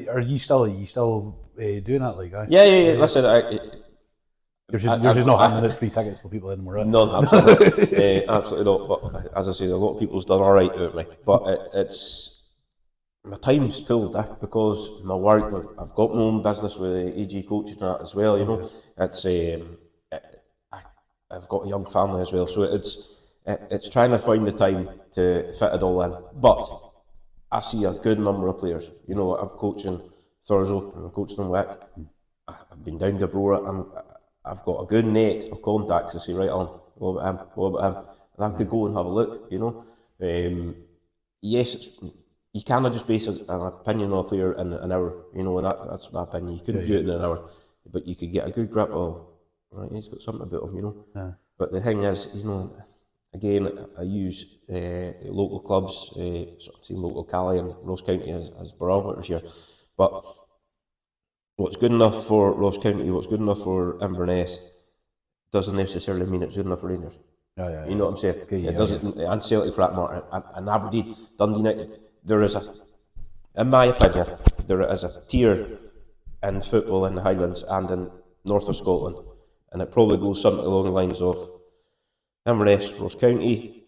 are you still doing that like that? Yeah. Listen, You're just not handing out free tickets to people anymore, right? no, absolutely, absolutely not. But as I say, a lot of people's done all right with me. But it's my time's pulled because my work. I've got my own business with AG coaching and that as well. You know, it's I've got a young family as well, so it's trying to find the time to fit it all in. But I see a good number of players. You know, I'm coaching Thurso, I'm coaching them Wick. I've been down to Brora. I've got a good net of contacts to say, right on, what about him? And I could go and have a look, you know. Yes, you cannot just base an opinion on a player in an hour, you know, and that's my opinion. You couldn't do it in an hour, but you could get a good grip of, right, he's got something about him, you know. But the thing is, you know, again, I use local clubs, sort of team local Cali and Ross County as barometers here. But what's good enough for Ross County, what's good enough for Inverness, doesn't necessarily mean it's good enough for Rangers. You know what I'm saying? It doesn't, and Celtic for that matter, and Aberdeen, Dundee United. There is in my opinion, there is a tier in football in the Highlands and in north of Scotland, and it probably goes something along the lines of Inverness, Ross County,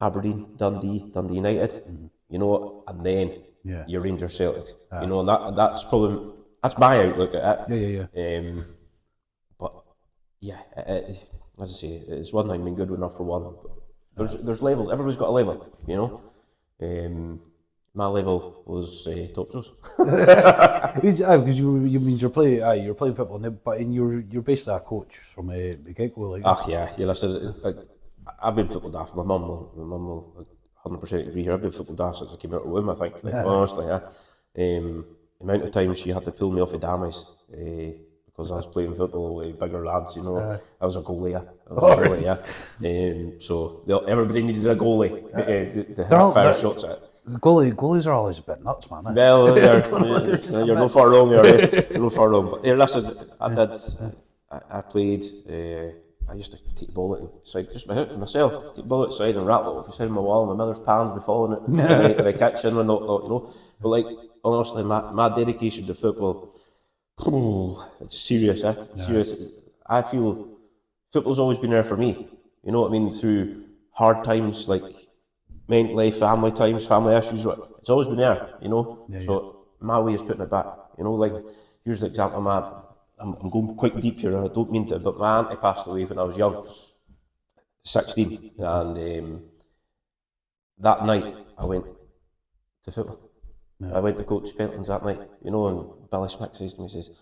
Aberdeen, Dundee United, you know, and then your Rangers, Celtics. You know, and that's probably. That's my outlook at it. But yeah, as I say, it's one thing being good enough for one. But there's levels. Everybody's got a level, you know. My level was top shows. Because you're playing football, but you're basically a coach from the get-go, like. Yeah. Listen, I've been football daft. My mum will 100% agree here. I've been football daft since I came out of the womb. I think, honestly, the amount of times she had to pull me off of dammies because I was playing football with bigger lads, you know. I was a goalie, so everybody needed a goalie to hit fire shots at. Goalies are always a bit nuts, man. Well, you're no far wrong there. You're no far wrong. But listen, I played. I used to take the ball outside, just myself, take the ball outside and rattle it off the side of my wall. My mother's pans be falling in the kitchen and not, you know. But like, honestly, my dedication to football, it's serious, serious. I feel football's always been there for me. You know what I mean? Through hard times, like mentally, family times, family issues, it's always been there, you know? So my way is putting it back. You know, like, here's an example, I'm going quite deep here, and I don't mean to, but my auntie passed away when I was young, 16, and that night I went to football. I went to Coach Pentlands that night, you know, and Billy Smith says to me, he says,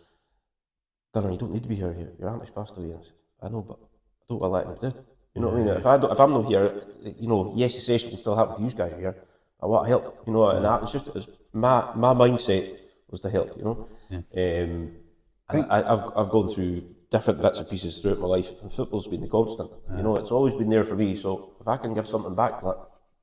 Gunnar, you don't need to be here, your auntie's passed away. I said, I know, but I don't want to let him down. You know what I mean? If I'm not here, you know, yes, the session can still happen to you guys are here. I want to help, you know, and that was just, my mindset was to help, you know. And I've gone through different bits and pieces throughout my life, and football's been the constant. You know, it's always been there for me. So if I can give something back to that,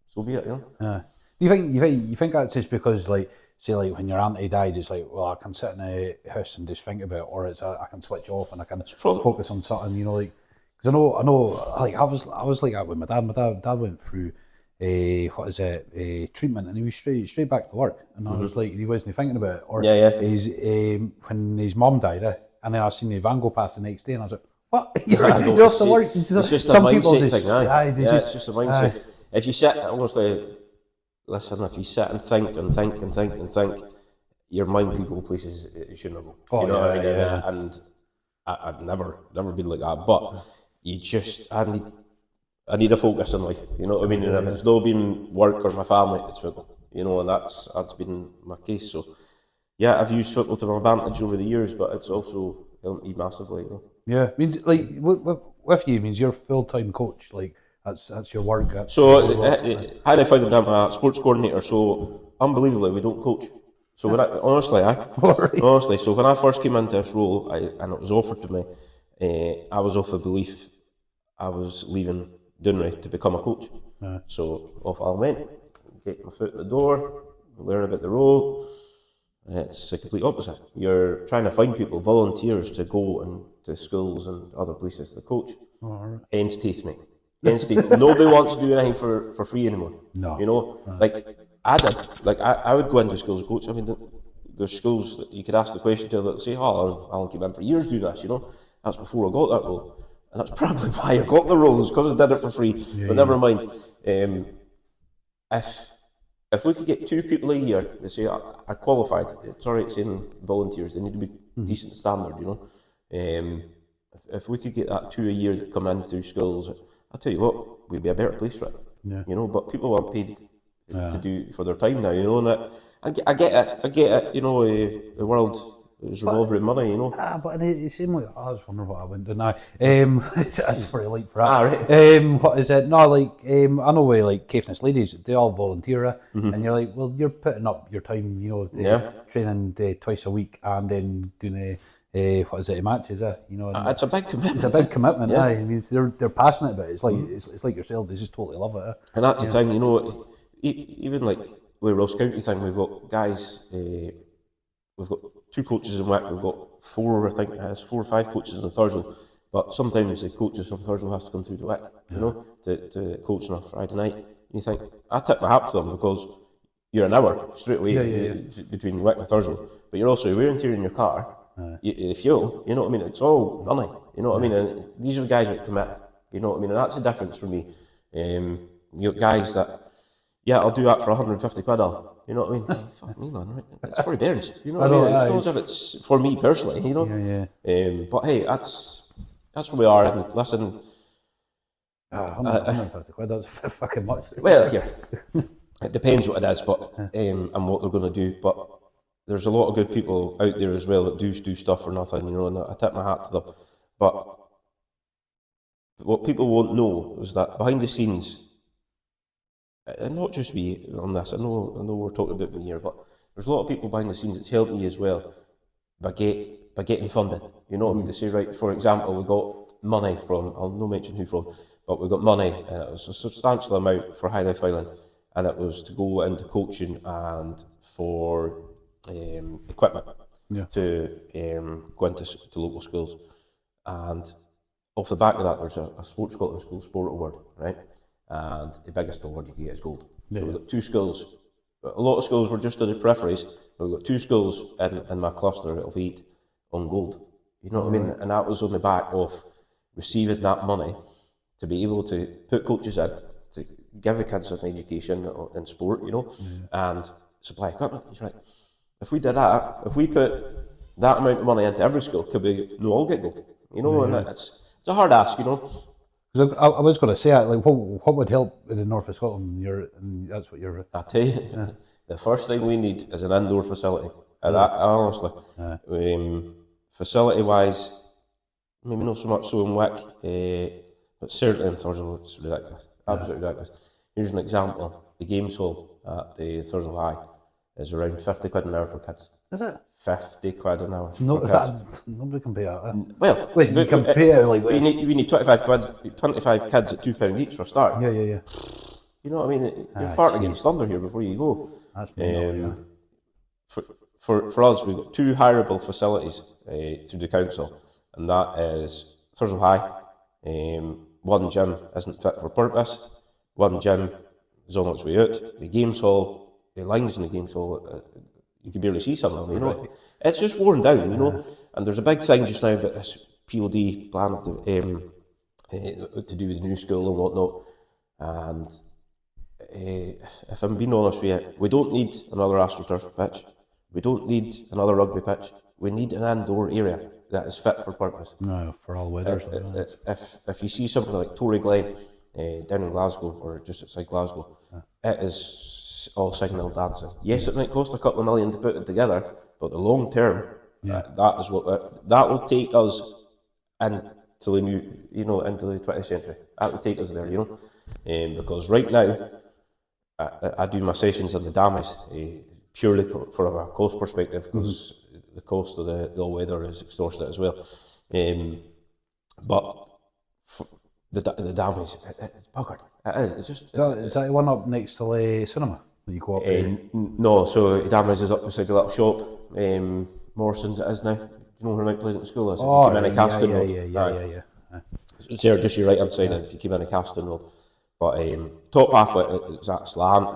so be it. You know. You think that's just because, like, say, like when your auntie died, it's like, well, I can sit in the house and just think about it, or it's I can switch off and I can focus on something. You know, like, because I know, like I was like that with my dad. My dad went through treatment, and he was straight back to work, and I was like, he wasn't thinking about it. Or he's when his mum died, and then I seen the van go past the next day, and I was like, What? I You're know, off the see, work. it's just some a people mindset just, thing, aye. they Yeah, just, it's just a mindset. If you sit, honestly, listen, if you sit and think and think and think and think, your mind could go places it shouldn't go. Oh, You know what I yeah, mean? yeah. And I've never been like that. But you just, I need a focus in life. You know what I mean? And if it's not been work or my family, it's football. You know, and that's been my case. So yeah, I've used football to my advantage over the years, but it's also helped me massively. You know? Yeah, means like with you means you're full-time coach. Like that's your work. That's So your work. I find that I'm a sports coordinator. So unbelievably, we don't coach. So when honestly, so when I first came into this role, and it was offered to me, I was of the belief I was leaving Dunray to become a coach. So off I went, get my foot in the door, learn about the role. It's a complete opposite. You're trying to find people, volunteers, to go and to schools and other places to coach. Ends teeth, mate. Ends teeth. Nobody wants to do anything for free anymore. No. You know, like I did. Like I would go into schools and coach. I mean, there's schools that you could ask the question to that say, "Oh, Alan came in for years doing this." You know, that's before I got that role, and that's probably why I got the role, is because I did it for free. But never mind. If we could get 2 people a year to say, I qualified, it's alright saying volunteers, they need to be decent standard, you know. If we could get that 2 a year that come in through schools, I'll tell you what, we'd be a better place for it. You know, but people aren't paid to do for their time now, you know, and I get it, you know, the world is revolving around money, you know. But it seemed like I was wondering what I went doing now. It's pretty late for that. Right. What is it? No, like I know where like Caithness ladies, they all volunteer, and you're like, well, you're putting up your time, you know, training twice a week, and then doing what is it, matches, you know. It's a big commitment. It's a big commitment. I mean, they're passionate about it. It's like it's like yourself. They just totally love it. And that's the thing, you know. Even like with Ross County thing, we've got guys. We've got 2 coaches in Wick. We've got 4, I think it has 4 or 5 coaches in Thursday. But sometimes the coaches from Thursday has to come through to Wick, you know, to coach on a Friday night. And you think, I tip my hat to them, because you're an hour straight away between Wick and Thursday. But you're also wear and tear in your car, the fuel, you know what I mean? It's all money, you know what I mean? And these are the guys that commit, you know what I mean? And that's the difference for me. You got guys that, I'll do that for 150 quid, you know what I mean? Fuck me, man, right? It's for Bairns, you know what I mean? It's not as if it's for me personally, you know? But hey, that's where we are, and listen... 150 quid, that's fucking much. Well, it depends what it is, but and what they're going to do, but there's a lot of good people out there as well that do stuff for nothing, you know, and I tip my hat to them. But what people won't know is that behind the scenes, and not just me on this, I know we're talking about me here, but there's a lot of people behind the scenes that's helped me as well by getting funded. You know what I mean? To say, right, for example, we got money from, I'll not mention who from, but we got money, and it was a substantial amount for High Life Island, and it was to go into coaching and for equipment to go into local schools. And off the back of that, there's a Sports Scotland School Sport Award, right? And the biggest award you can get is gold. So we've got 2 schools. A lot of schools were just to the peripheries, but we've got 2 schools in my cluster of 8 on gold. You know what I mean? And that was on the back of receiving that money to be able to put coaches in, to give the kids an education in sport, you know, and supply equipment. He's right. If we did that, if we put that amount of money into every school, could we all get gold? You know, and it's a hard ask, you know. I was going to say, like, what would help in the north of Scotland? And that's what you're. I tell you, the first thing we need is an indoor facility. And that, honestly, facility-wise, maybe not so much so in Wick, but certainly in Thursday, it's ridiculous, absolutely ridiculous. Here's an example: the games hall at the Thursday High is around 50 quid an hour for kids. Is it? 50 quid an hour. Nobody can pay that. Well, wait, you can pay it like. We need 25 kids at £2 each for a start. Yeah. You know what I mean? You're farting against thunder here before you go. That's for us, we've got 2 hireable facilities through the council, and that is Thursday High. One gym isn't fit for purpose. One gym is on its way out. The games hall, the lines in the games hall, you can barely see some of them, you know. It's just worn down, you know. And there's a big thing just now about this POD plan to do with the new school and whatnot. And if I'm being honest with you, we don't need another AstroTurf pitch. We don't need another rugby pitch. We need an indoor area that is fit for purpose. No, for all weathers. If you see something like Tory Glen down in Glasgow or just outside Glasgow, it is all singing and dancing. Yes, it might cost a couple of million to put it together, but the long term, that is what that will take us into the new, into the 20th century. That will take us there, because right now I do my sessions in the Dammies purely from a cost perspective, because the cost of the all-weather is extortionate as well. But the Dammies, it's buggered. It is. It's just. Is that the one up next to the cinema? That you go up no, so Dammies is up beside a little shop. Morrison's it is now. Do you know where Mount Pleasant School is? If you came in Caston Road. Yeah. It's there, just your right hand side if you came in Caston Road. But top half of it is that slant,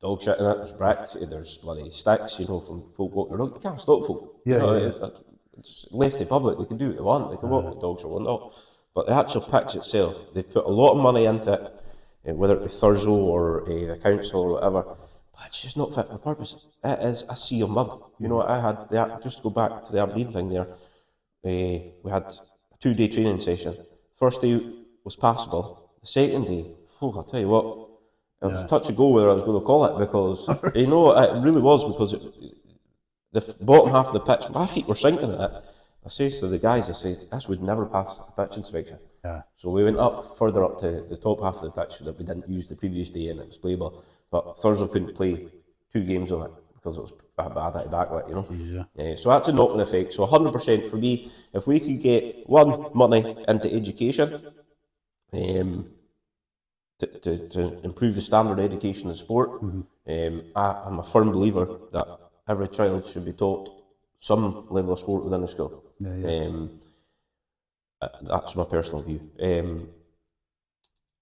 dog shit in it, there's bricks, there's bloody sticks, from folk walking around. You can't stop folk. It's left to public, they can do what they want, they can walk the dogs or whatnot. But the actual pitch itself, they've put a lot of money into it, whether it be Thurso or the council or whatever, but it's just not fit for purpose. It is a sea of mud. I had just to go back to the Aberdeen thing there, we had a 2-day training session. First day was passable, the second day, I'll tell you what, it was touch and go whether I was going to call it, because it really was, because the bottom half of the pitch, my feet were sinking at it. I says to the guys, this would never pass the pitch inspection. Yeah. So we went further up to the top half of the pitch that we didn't use the previous day, and it was playable. But Thursday couldn't play 2 games on it because it was bad at the back, so that's a knock-on effect. So 100% for me, if we could get money into education, to improve the standard education of sport, I'm a firm believer that every child should be taught some level of sport within the school. That's my personal view.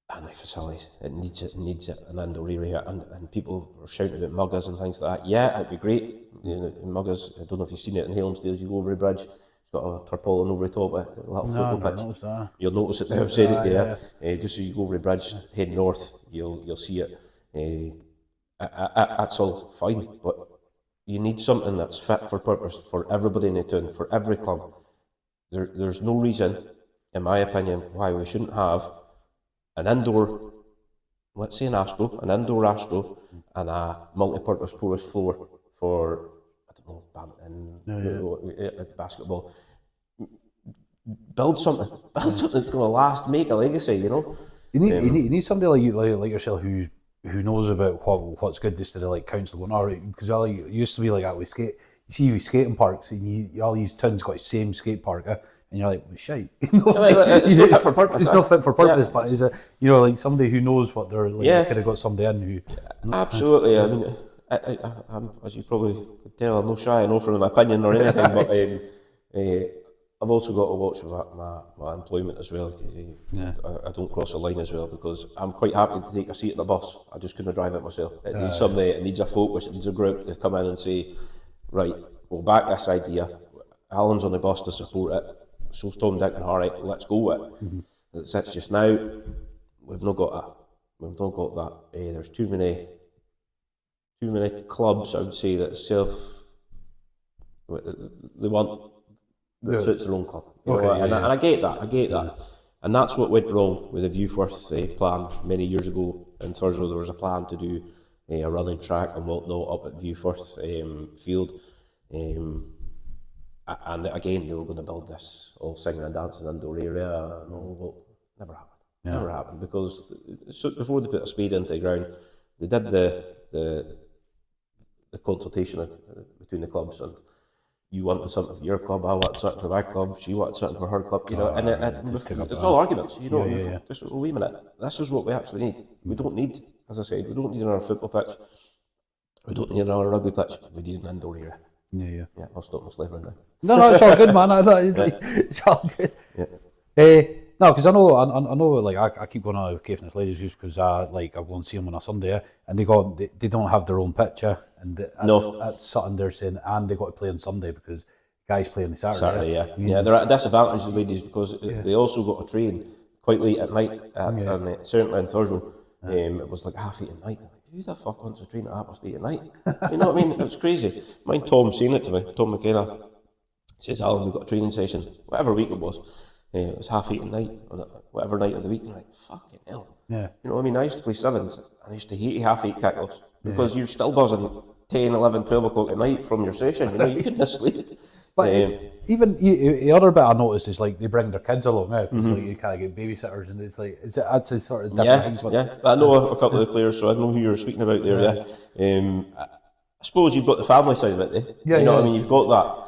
And the facilities, it needs it, an indoor area, and people are shouting about muggers and things like that. Yeah, it'd be great. Muggers, I don't know if you've seen it in Hallamsdale, you go over the bridge, it's got a tarpaulin over the top of it, a little football pitch. You'll notice it now, I've said it there. Just as you go over the bridge, head north, you'll see it. That's all fine, but you need something that's fit for purpose for everybody in the town, for every club. There's no reason, in my opinion, why we shouldn't have an indoor, let's say an indoor Astro, and a multi-purpose porous floor for, I don't know, badminton, basketball. Build something that's going to last, make a legacy, You need somebody like yourself who knows about what's good instead of like council going, all right, because it used to be like that with skate. You see with skating parks, and all these towns got the same skate park, and you're like, well, shite. It's not fit for purpose. It's not fit for purpose, but it's like somebody who knows what they're like. Could have got somebody in who. Absolutely. I mean, I'm, as you probably could tell, I'm not shy in offering an opinion or anything, but I've also got to watch my employment as well. I don't cross the line as well, because I'm quite happy to take a seat in the bus. I just couldn't drive it myself. It needs somebody, it needs a focus, it needs a group to come in and say, right, we'll back this idea. Alan's on the bus to support it. So's Tom, Dick and Harry. Let's go with it. That's just now. We've not got that. There's too many clubs, I would say, that they want that suits their own club. And I get that. And that's what went wrong with the Viewforth plan many years ago. In Thursday, there was a plan to do a running track and whatnot up at Viewforth field. And again, they were going to build this all singing and dancing indoor area. Never happened. Never happened, because before they put a spade into the ground, they did the consultation between the clubs, and you wanted something for your club, I wanted something for my club, she wanted something for her club, and it's all arguments, Just, wait a minute, this is what we actually need. We don't need, as I said, we don't need another football pitch, we don't need another rugby pitch, we need an indoor area. Yeah, I'll stop my slavering now. No, it's all good, man. It's all good. No, because I know, like I keep going out with Caithness ladies just because I go and see them on a Sunday, and they don't have their own pitch, and that's something they're saying, and they got to play on Sunday because guys play on the Saturday. Saturday, yeah. They're at a disadvantage, the ladies, because they also got to train quite late at night, and certainly in Thursday. It was like 8:30 at night. Like, who the fuck wants to train at 8:30 at night? You know what I mean? It was crazy. Mind Tom saying it to me, Tom McKenna. Says, Alan, we've got a training session, whatever week it was 8:30 at night, on whatever night of the week. And I'm like, fucking hell. Yeah. You know what I mean? I used to play sevens, and I used to hate 8:30 kick-offs, because you're still buzzing 10, 11, 12 o'clock at night from your session. You know, you couldn't sleep. But even the other bit I noticed is like they bring their kids along now, because like you kind of get babysitters, and it's like that's a sort of different things. Yeah. I know a couple of the players, so I know who you're speaking about there. I suppose you've got the family side of it. You know what I mean? You've got that.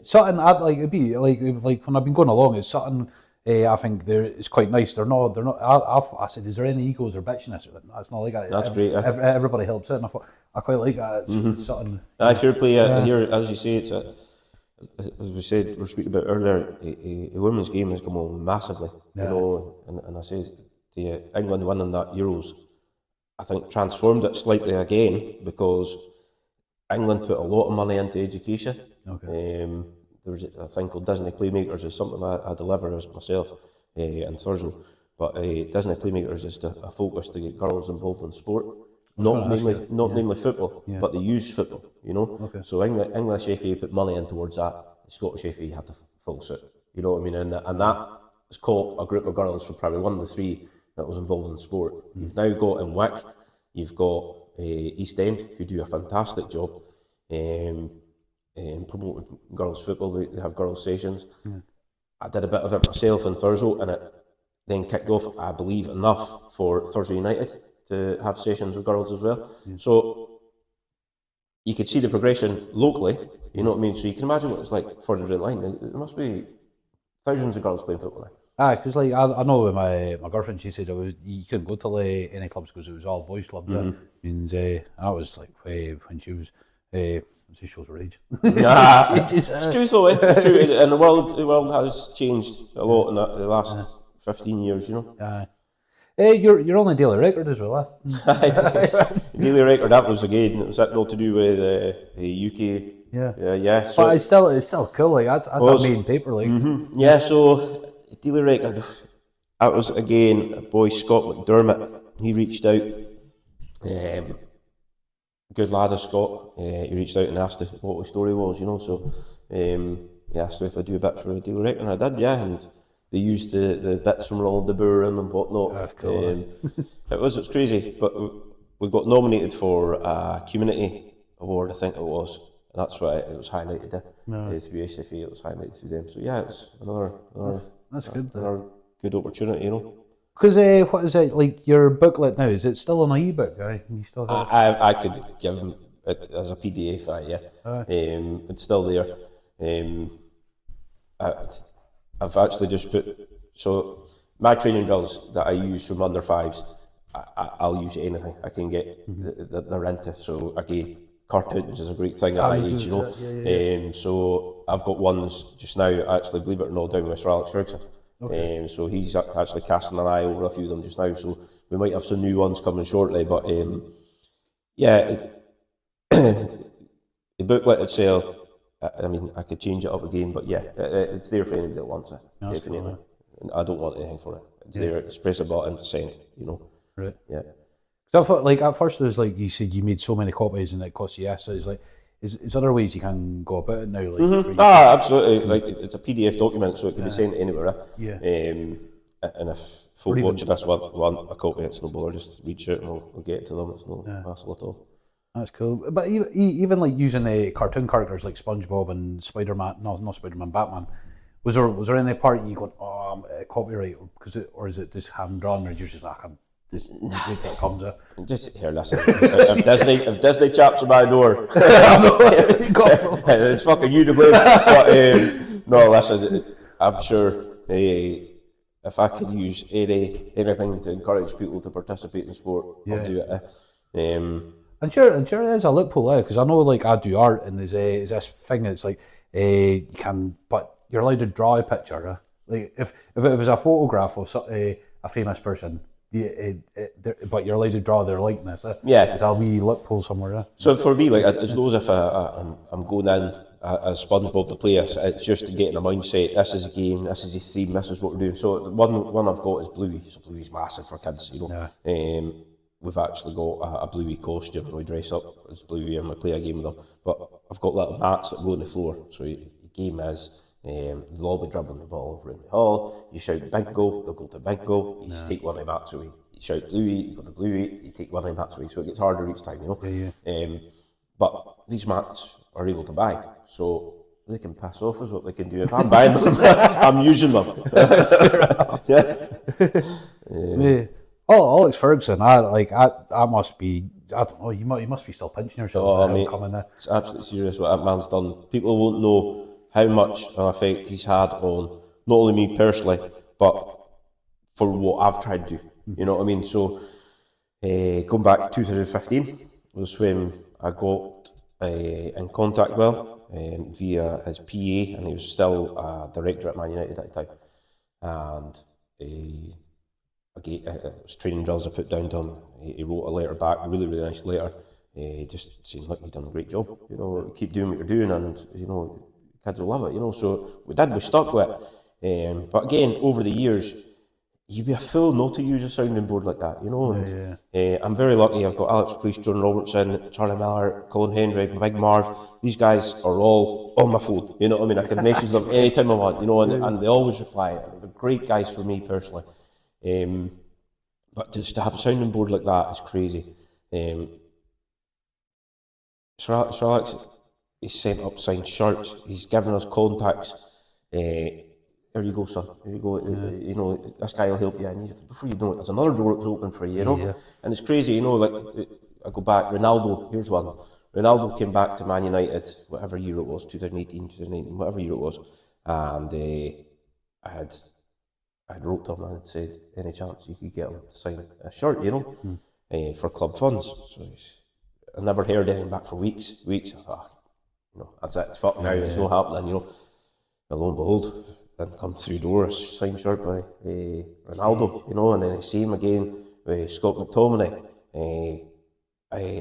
Something I'd like it'd be like when I've been going along, it's something I think it's quite nice. They're not. I said, is there any egos or bitchiness? That's not like that. That's great. Everybody helps out, and I thought I quite like that. It's something. Fair play. Here, as you say, it's as we said, we were speaking about earlier. A women's game has come on massively. You know, and I say the England winning that Euros, I think transformed it slightly again, because England put a lot of money into education. Okay. There's a thing called Disney Playmakers, is something I deliver as myself on Thursday. But Disney Playmakers is a focus to get girls involved in sport, not mainly football, but they use football. You know, so English FA put money in towards that. The Scottish FA had to follow suit. You know what I mean? And that has caught a group of girls from probably one of the three that was involved in sport. You've now got in Wick, you've got East End, who do a fantastic job. Promoting girls' football. They have girls' sessions. I did a bit of it myself on Thursday, and it then kicked off, I believe, enough for Thursday United to have sessions with girls as well. So you could see the progression locally, you know what I mean? So you can imagine what it's like further down the line. There must be thousands of girls playing football now. Because like I know with my girlfriend, she said you couldn't go to any clubs because it was all boys clubs. And that was like when she was. She shows her age. It's true though, It's true. And the world has changed a lot in the last 15 years, you know. You're on the daily record as well, Daily record, that was again, it was all to do with the UK. So but it's still cool, like that's a main paper, like. Yeah, so daily record, that was again a boy, Scott McDermott. He reached out. Good lad of Scott. He reached out and asked what the story was, you know. So he asked if I do a bit for a daily record, and I did, and they used the bits from Ronald de Boer and whatnot. That's cool. It's crazy, but we got nominated for a community award, I think it was, and that's why it was highlighted through SFA. It was highlighted through them. So yeah, it's another good opportunity, you know. Because what is it, like your booklet now, is it still on an ebook? You still have I could give them it as a PDF, it's still there. I've actually just put, so my training drills that I use from under fives, I'll use anything I can get that they're into. So again, cartoons is a great thing at my age, you know. So I've got ones just now, actually, believe it or not, down with Sir Alex Ferguson. So he's actually casting an eye over a few of them just now, so we might have some new ones coming shortly, but the booklet itself, I mean, I could change it up again, but it's there for anybody that wants it, definitely. Cool, I don't want anything for it. It's there, it's press a button to send, you know. Right. Yeah. So I thought, like, at first it was like you said you made so many copies and it cost you, so it's like, is other ways you can go about it now? Like, absolutely. Like, it's a PDF document, so it can be sent anywhere. And if folk watching this want a copy, it's no bother, just reach out and we'll get it to them. It's no hassle at all. That's cool. But even like using the cartoon characters like SpongeBob and Spider-Man, not Spider-Man, Batman, was there any part you go, copyright, or is it just hand drawn, or you're just like, just that comes out? Just here, listen. if Disney chaps at my door, it's fucking you to blame. But no, listen. I'm sure if I could use anything to encourage people to participate in sport, I'll do it. And sure, there's a loophole there, because I know, like, I do art, and there's this thing that's like you can, but you're allowed to draw a picture. Like if it was a photograph of a famous person, but you're allowed to draw their likeness. There's a wee loophole somewhere. So for me, like, it's those if I'm going in as SpongeBob the player. It's just to get in a mindset. This is a game. This is a theme. This is what we're doing. So the one I've got is Bluey. So Bluey's massive for kids. You know, we've actually got a Bluey costume. We dress up as Bluey and we play a game with them. But I've got little mats that go on the floor. So the game is. They'll all be dribbling the ball around the hall. You shout bingo, they'll go to bingo. You take one of the mats away. You shout Bluey, you go to Bluey. You take one of the mats away. So it gets harder each time, you know. But these mats are able to buy, so they can pass off as what they can do. If I'm buying them, I'm using them. Oh, Alex Ferguson, I must be. I don't know. You must be still pinching yourself. Oh, mate, it's absolutely serious what that man's done. People won't know how much an effect he's had on not only me personally, but for what I've tried to do. You know what I mean? So, going back to 2015 was when I got in contact with via his PA, and he was still a director at Man United at the time. And it was training drills I put down to him. He wrote a letter back, really nice letter, just saying, look, you've done a great job. You know, keep doing what you're doing, and you know, kids will love it. You know, so we stuck with it. But again, over the years, you'd be a fool not to use a sounding board like that, you know. And I'm very lucky. I've got Alex Police, John Robertson, Charlie Miller, Colin Henry, Big Marv. These guys are all on my phone. You know what I mean? I can message them anytime I want, you know, and they always reply. They're great guys for me personally. But just to have a sounding board like that is crazy. Sir Alex, he's sent up signed shirts. He's given us contacts. There you go, son. There you go. You know, this guy will help you. And before you know it, there's another door that's open for you, you know? And it's crazy, you know, like, I go back, Ronaldo, here's one. Ronaldo came back to Man United, whatever year it was, 2018, 2019, whatever year it was. And I had wrote to him and said, any chance you could get him to sign a shirt, you know, for club funds. So I never heard anything back for weeks. I thought, you know, that's it, it's fucked now, it's not happening, you know. And lo and behold, then come through doors, signed shirt by Ronaldo, you know, and then I see him again with Scott McTominay.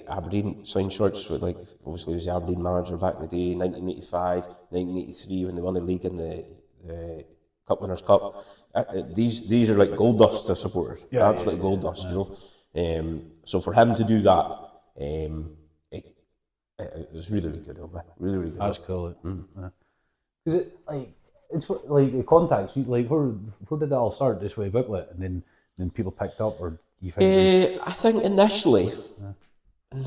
Aberdeen signed shirts with, like, obviously he was the Aberdeen manager back in the day, 1985, 1983 when they won the league in the Cup Winners' Cup. These are like gold dust to supporters, absolutely gold dust, you know. So for him to do that, it was really good, really good. That's cool. Is it like? It's like the contacts. Like where did that all start? This way, booklet, and then people picked up, or you think? I think initially, I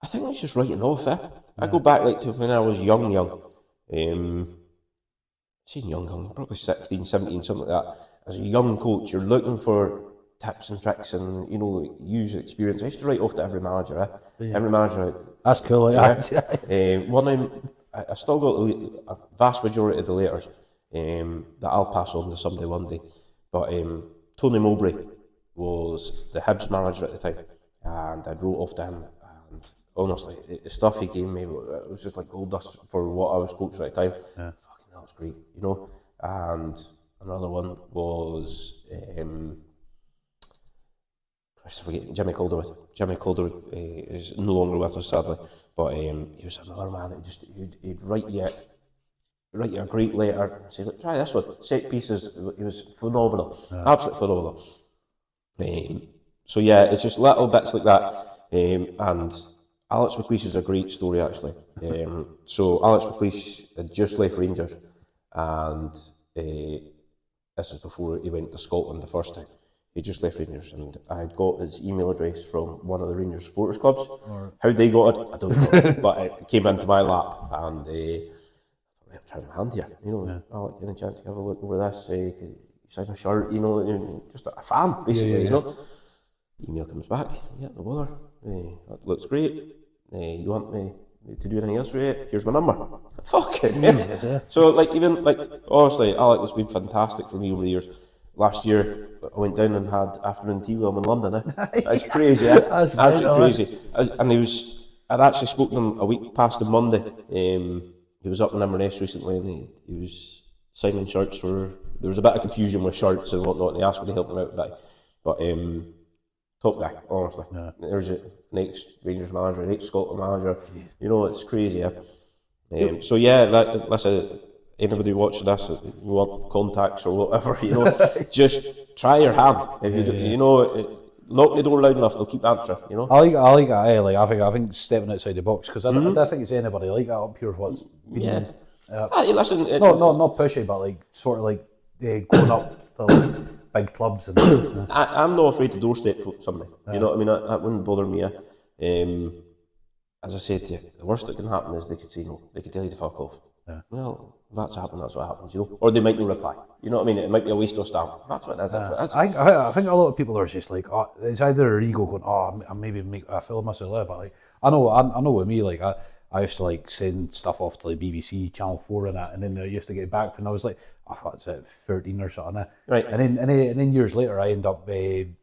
think I was just writing off. I go back like to when I was young. Young, probably 16, 17, something like that. As a young coach, you're looking for tips and tricks and, you know, like, use experience. I used to write off to every manager. Every manager. That's cool. One time, I've still got a vast majority of the letters that I'll pass on to somebody one day. But Tony Mowbray was the Hibs manager at the time, and I wrote off to him. And honestly, the stuff he gave me, it was just like gold dust for what I was coaching at the time. Fucking hell, it's great, you know. And another one was Jimmy Calderwood. Jimmy Calderwood is no longer with us, sadly, but he was another man that he'd write you a great letter and say, look, try this one. Set pieces, he was phenomenal, absolutely phenomenal. So yeah, it's just little bits like that. And Alex McLeish is a great story, actually. So Alex McLeish had just left Rangers, and this is before he went to Scotland the first time. He just left Rangers, and I had got his email address from one of the Rangers supporters clubs. How they got it, I don't know, but it came into my lap, and I'm trying my hand here, you know. Alex, any chance to have a look over this? You sign a shirt, you know, just a fan, basically, you know. Email comes back, no bother. That looks great. You want me to do anything else with it? Here's my number. Fuck it. So, like, even, like, honestly, Alex has been fantastic for me over the years. Last year, I went down and had afternoon tea with him in London. That's crazy, That's absolutely crazy. And I'd actually spoken to him a week past on Monday. He was up in Inverness recently, and he was signing shirts for. There was a bit of confusion with shirts and whatnot, and he asked me to help him out with that. But top guy, honestly. There's an ex-Rangers manager, an ex-Scotland manager. You know, it's crazy. So yeah, listen, anybody watching this, you want contacts or whatever, you know, just try your hand. If you do, you know, knock the door loud enough, they'll keep answering. You know. I like that. I think stepping outside the box, because I don't think it's anybody like that up here. What's been, Listen, not pushy, but like sort of like going up to like big clubs. And I'm not afraid to doorstep somebody. You know what I mean? That wouldn't bother me. As I said to you, the worst that can happen is they could say no. They could tell you to fuck off. Well, if that's happened, that's what happens, you know. Or they might not reply. You know what I mean? It might be a waste of stamp. That's what it is. That's what it is. I think a lot of people are just like, oh, it's either their ego going, oh, I maybe make a fool of myself there, but like I know with me, like I used to like send stuff off to like BBC, Channel 4 and that, and then I used to get back when I was like, oh, what's it, 13 or something. Right. And then years later, I end up doing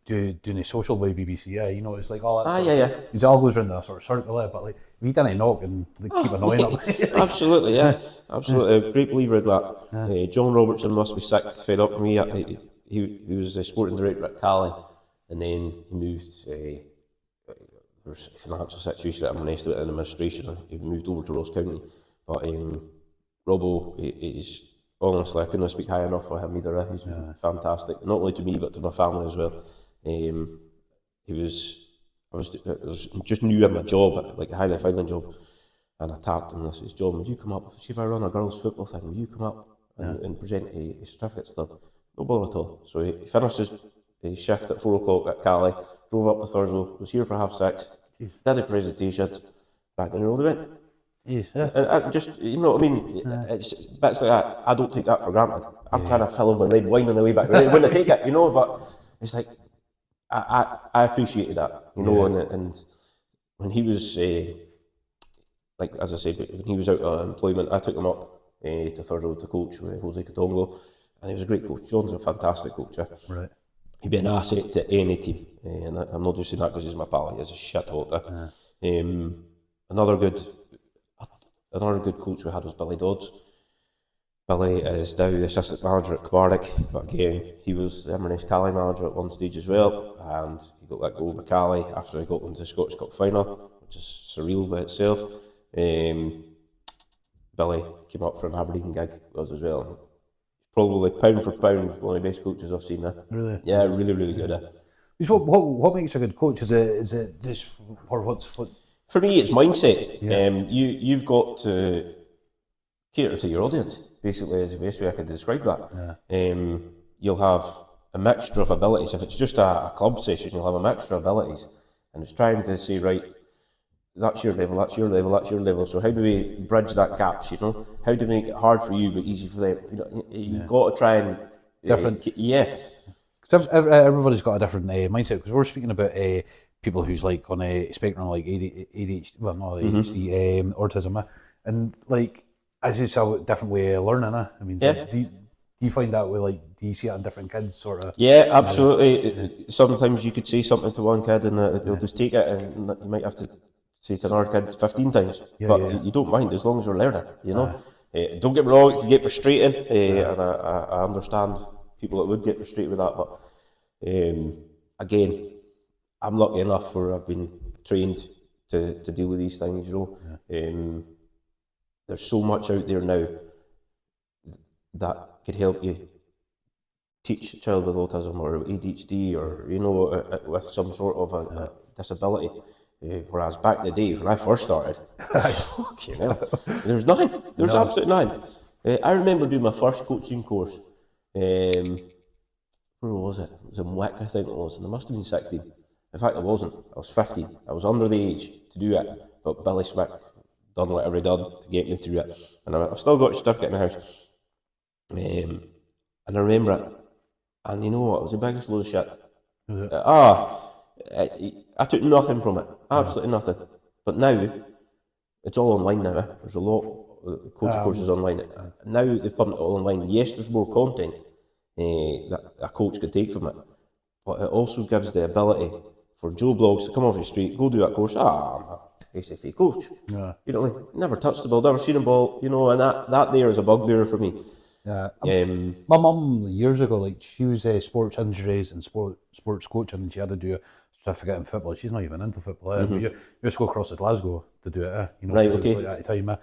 a social with BBC. Yeah, you know, it's like all that. It all goes around that sort of circle there, but like if you didn't knock and they keep annoying them. Absolutely, yeah, absolutely. Great believer in that. John Robertson must be sick, fed up with me. He was a sporting director at Cali, and then he moved. There's a financial situation that I'm honest with in administration. He moved over to Ross County, but Robbo is honestly, I couldn't speak high enough for him either. He's fantastic, not only to me but to my family as well. I was just new at my job, like a Highlight Island job, and I tapped him and I says, John, would you come up, see if I run a girls' football thing, will you come up and present a certificate to them? No bother at all. So he finished his shift at 4 o'clock at Cali, drove up to Thurso, was here for 6:30, did a presentation, back down the road he went. And I just, you know what I mean? It's bits like that, I don't take that for granted. I'm trying to fill in my red wine on the way back when I take it, you know, but it's like, I appreciated that, you know, and when he was, like as I said, when he was out of employment, I took him up to Thurso to coach with Jose Katongo, and he was a great coach. John's a fantastic coach. Right. He'd be an asset to any team, and I'm not just saying that because he's my pal, he's a shit hot. Another good coach we had was Billy Dodds. Billy is now the assistant manager at Cabardic, but again, he was the Inverness Cali manager at one stage as well, and he got let go by Cali after he got them to the Scottish Cup final, which is surreal by itself. Billy came up for an Aberdeen gig with us as well. Probably pound for pound one of the best coaches I've seen. Really? Yeah, really, really good. What makes a good coach? Is it just, or what? For me, it's mindset. You've got to cater to your audience, basically, is the best way I could describe that. You'll have a mixture of abilities. If it's just a club session, you'll have a mixture of abilities, and it's trying to say, right, that's your level, that's your level, that's your level. So how do we bridge that gap? You know, how do we make it hard for you but easy for them? You know, you've got to try and different. Because everybody's got a different mindset. Because we're speaking about people who's like on a spectrum like ADHD, well not ADHD, autism, and like it's just a different way of learning. I mean, do you find that way? Like, do you see it in different kids, sort of? Yeah, absolutely. Sometimes you could say something to one kid and they'll just take it, and you might have to say to another kid 15 times, but you don't mind as long as you're learning, you know. Don't get me wrong, it can get frustrating, and I understand people that would get frustrated with that, but again, I'm lucky enough where I've been trained to deal with these things, you know. There's so much out there now that could help you teach a child with autism or ADHD or, you know, with some sort of a disability. Whereas back in the day, when I first started, fucking hell, there's nothing. There's absolutely nothing. I remember doing my first coaching course. Where was it? It was in Wick, I think it was, and I must have been 16. In fact, I wasn't. I was 15. I was under the age to do it, but Billy Smith done whatever he done to get me through it. And I've still got a certificate in the house. And I remember it. And you know what? It was the biggest load of shit. I took nothing from it. Absolutely nothing. But now, it's all online now. There's a lot of coaching courses online. Now they've pumped it all online. Yes, there's more content that a coach can take from it. But it also gives the ability for Joe Blogs to come off the street, go do that course. I'm a ACFA coach. You know what I mean? Never touched the ball, never seen a ball, you know, and that there is a bugbear for me. My mum years ago, like she was sports injuries and sports coaching, and she had to do a certificate in football. She's not even into football. You just go across to Glasgow to do it. You know, Right, 'cause okay. It's like at the time.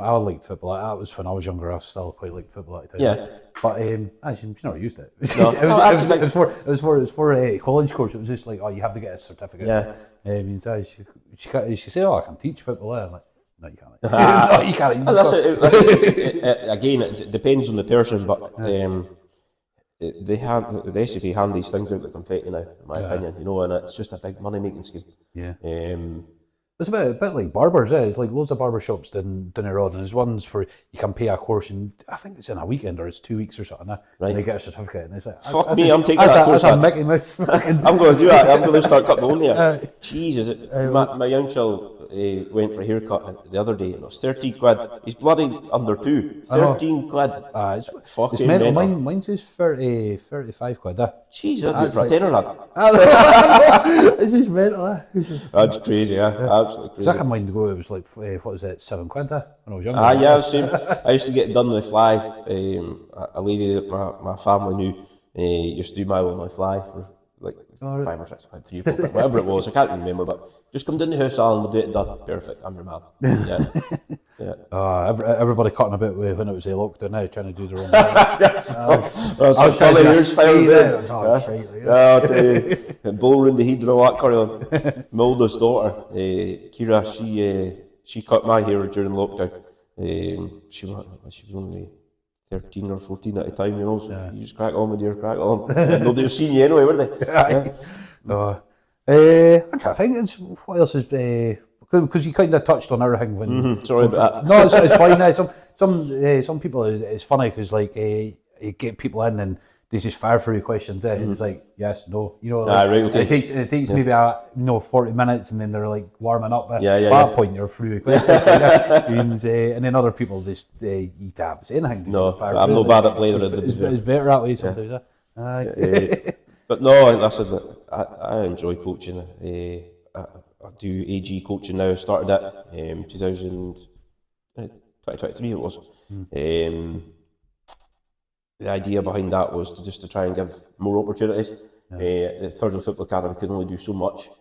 I liked football. That was when I was younger. I still quite liked football at the time. Yeah. But actually, she never used it. No. It was for a college course. It was just like, oh, you have to get a certificate. Yeah. She said, oh, I can teach football. I'm like, no, you can't. No, you can't. Again, it depends on the person, but the SFA hand these things out like confetti now, in my opinion, you know, and it's just a big money making scheme. Yeah. It's a bit like barbers, It's like loads of barber shops down the road, and there's ones for you can pay a course, and I think it's in a weekend or it's 2 weeks or something, Right. and they get a certificate, and it's like, Fuck me, I'm taking that course. That's a Mickey Mouse. I'm going to do that. I'm going to start cutting my own hair. Jesus, my young child went for a haircut the other day, and it was 30 quid. He's bloody under 2. 13 quid. It's Fucking mental. mental. Mine's just 35 quid. Jesus, that's for a tenner, lad. This is mental. That's crazy, absolutely crazy. Second mind ago, it was like, what was it, 7 quid when I was younger. Yeah, same. I used to get it done on the fly. A lady that my family knew used to do my one on the fly for like 5 or 6 quid, 3 or 4 quid, whatever it was. I can't remember, but just come down the house, Alan, we'll do it done. Perfect, I'm your man. Yeah. Everybody cutting a bit when it was a lockdown now, trying to do their own. That's funny. Here's files there. Bowl round the head and all that carry on. My oldest daughter, Kira, she cut my hair during lockdown. She was only 13 or 14 at the time, you know, so you just crack on with your crack on. Nobody was seeing you anyway, were they? I'm trying to think, what else is, because you kind of touched on everything when... Sorry about that. No, it's fine. Some people, it's funny because like you get people in and they just fire through questions, and it's like yes, no, you know. Like, right, okay. It takes maybe 40 minutes, and then they're like warming up. At that point, you're through questions. And then other people just you can't say anything. No, I'm no bad at playing it. It's better that way sometimes. But no, listen, I enjoy coaching. I do AG coaching now. Started that 2023 it was. The idea behind that was to try and give more opportunities. The Thursday Football Academy can only do so much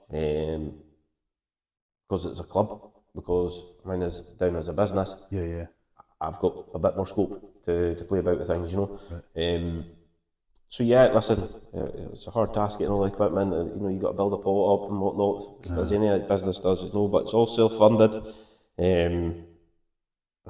because it's a club, because mine is down as a business. I've got a bit more scope to play about with things, you know. Right. So yeah, listen, it's a hard task getting all the equipment. You know, you got to build a pot up and whatnot, as any business does, you know. But it's all self-funded. And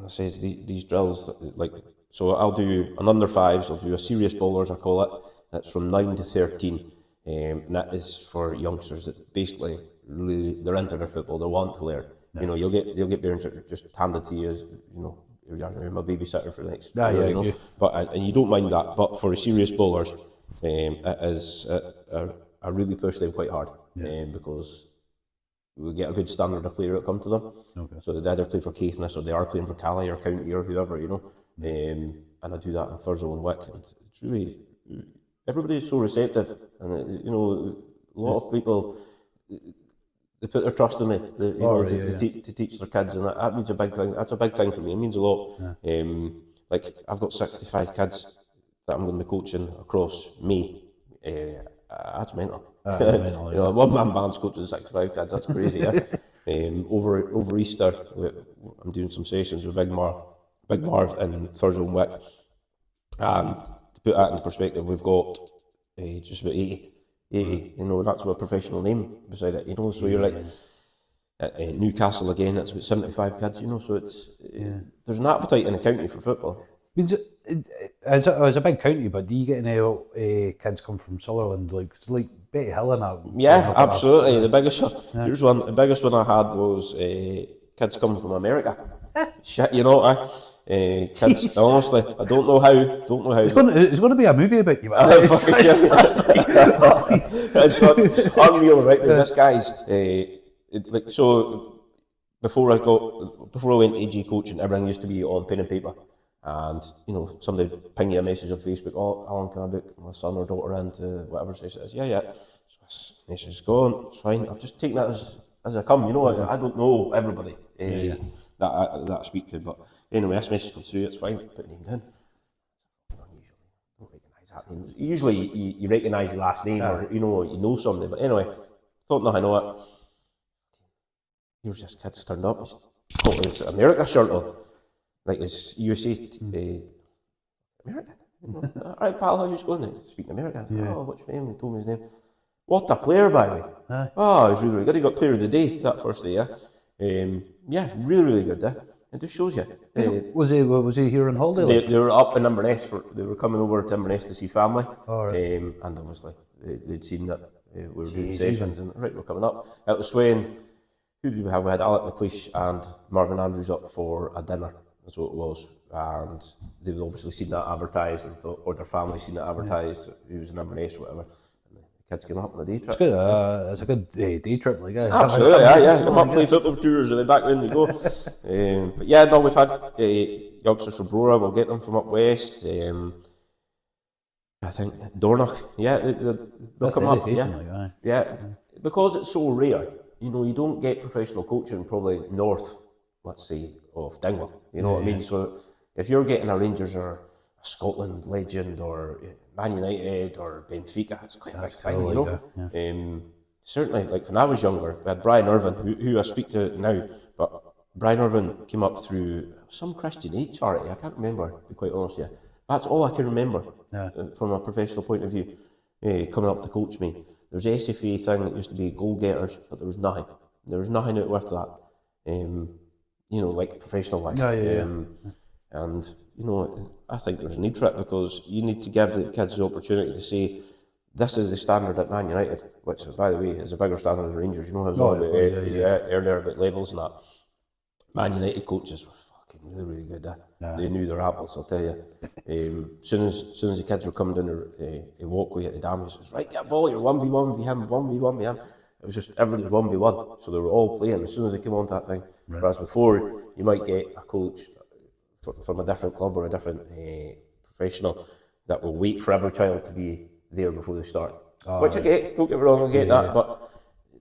I say these drills, like, so I'll do an under fives. I'll do a serious bowlers, I call it. That's from 9 to 13, and that is for youngsters that basically really they're into their football. They want to learn. You know, you'll get parents that are just handed to you as, you know, you're my babysitter for the next year, you know. But and you don't mind that. But for the serious bowlers, it is I really push them quite hard, because we get a good standard of player that come to them. So they either play for Caithness or they are playing for Cali or County or whoever, you know. And I do that in Thursday and Wick. And it's really, everybody is so receptive, and you know, a lot of people, they put their trust in me, to teach their kids, and that means a big thing. That's a big thing for me. It means a lot. Like I've got 65 kids that I'm going to be coaching across me. That's mental. You know, one man band's coaching 65 kids. That's crazy. Over Easter, I'm doing some sessions with Big Marv in Thursday and Wick, and to put that in perspective, we've got just about 80. You know, that's with a professional name beside it, you know, so you're like Newcastle again, that's about 75 kids, you know, so it's there's an appetite in the county for football. It's a big county, but do you get any kids come from Sutherland, like Betty Hill and that? Yeah, absolutely. The biggest one, the biggest one I had was kids coming from America. Shit, you know, kids, honestly, I don't know how. It's going to be a movie about you, man. It's unreal, right? There's this guy's, so before I went AG coaching, everything used to be on pen and paper. And, you know, somebody ping you a message on Facebook, oh, Alan, can I book my son or daughter into whatever station it is? Yeah. So this message is gone, it's fine. I've just taken that as I come, you know, I don't know everybody that I speak to, but anyway, this message comes through, it's fine, put the name down. Unusual, don't recognise that name. Usually you recognise your last name or, you know somebody, but anyway, thought nothing of it. Here's this kid's turned up. He's got his America shirt on, like his USA. American. All right, pal, how's it going? Speaking American. I said, oh, what's your name? He told me his name. What a player, by the way. Oh, he's really, really good. He got player of the day that first day, yeah, really, really good. It just shows you. Was he here on holiday? They were up in Inverness. They were coming over to Inverness to see family. Oh, right. And obviously, they'd seen that we were doing sessions, and right, we're coming up. It was when, who did we have? We had Alec McLeish and Marvin Andrews up for a dinner. That's what it was. And they'd obviously seen that advertised, and thought, or their family seen that advertised, who was in Inverness or whatever. And the kids came up on a day trip. It's good. It's a good day trip, like. Absolutely, yeah. Come up, play football tours, and then back then we go. But yeah, no, we've had youngsters from Brora. We'll get them from up west. I think Dornoch. Yeah, they'll come up. Yeah, because it's so rare. You know, you don't get professional coaching probably north, let's say, of Dingwall. You know what I mean? So if you're getting a Rangers or a Scotland legend or Man United or Benfica, it's quite a big thing, you know? Certainly, like when I was younger, we had Brian Irvin, who I speak to now, but Brian Irvin came up through some Christian Aid charity. I can't remember, to be quite honest with you. That's all I can remember from a professional point of view, coming up to coach me. There's a SFA thing that used to be goal getters, but there was nothing. There was nothing out with that. You know, like professional life. And, you know, I think there's a need for it, because you need to give the kids the opportunity to say, this is the standard at Man United, which, by the way, is a bigger standard than Rangers. You know, I was on about earlier about levels and that. Man United coaches were fucking really, really good. They knew their apples, I'll tell you. Soon as the kids were coming down a walkway at the dam, it was right, get a ball, you're 1v1 with him, 1v1 with him. It was just, everybody was 1v1, so they were all playing as soon as they came onto that thing. Whereas before, you might get a coach from a different club or a different professional that will wait for every child to be there before they start. Which I get, don't get me wrong, I get that, but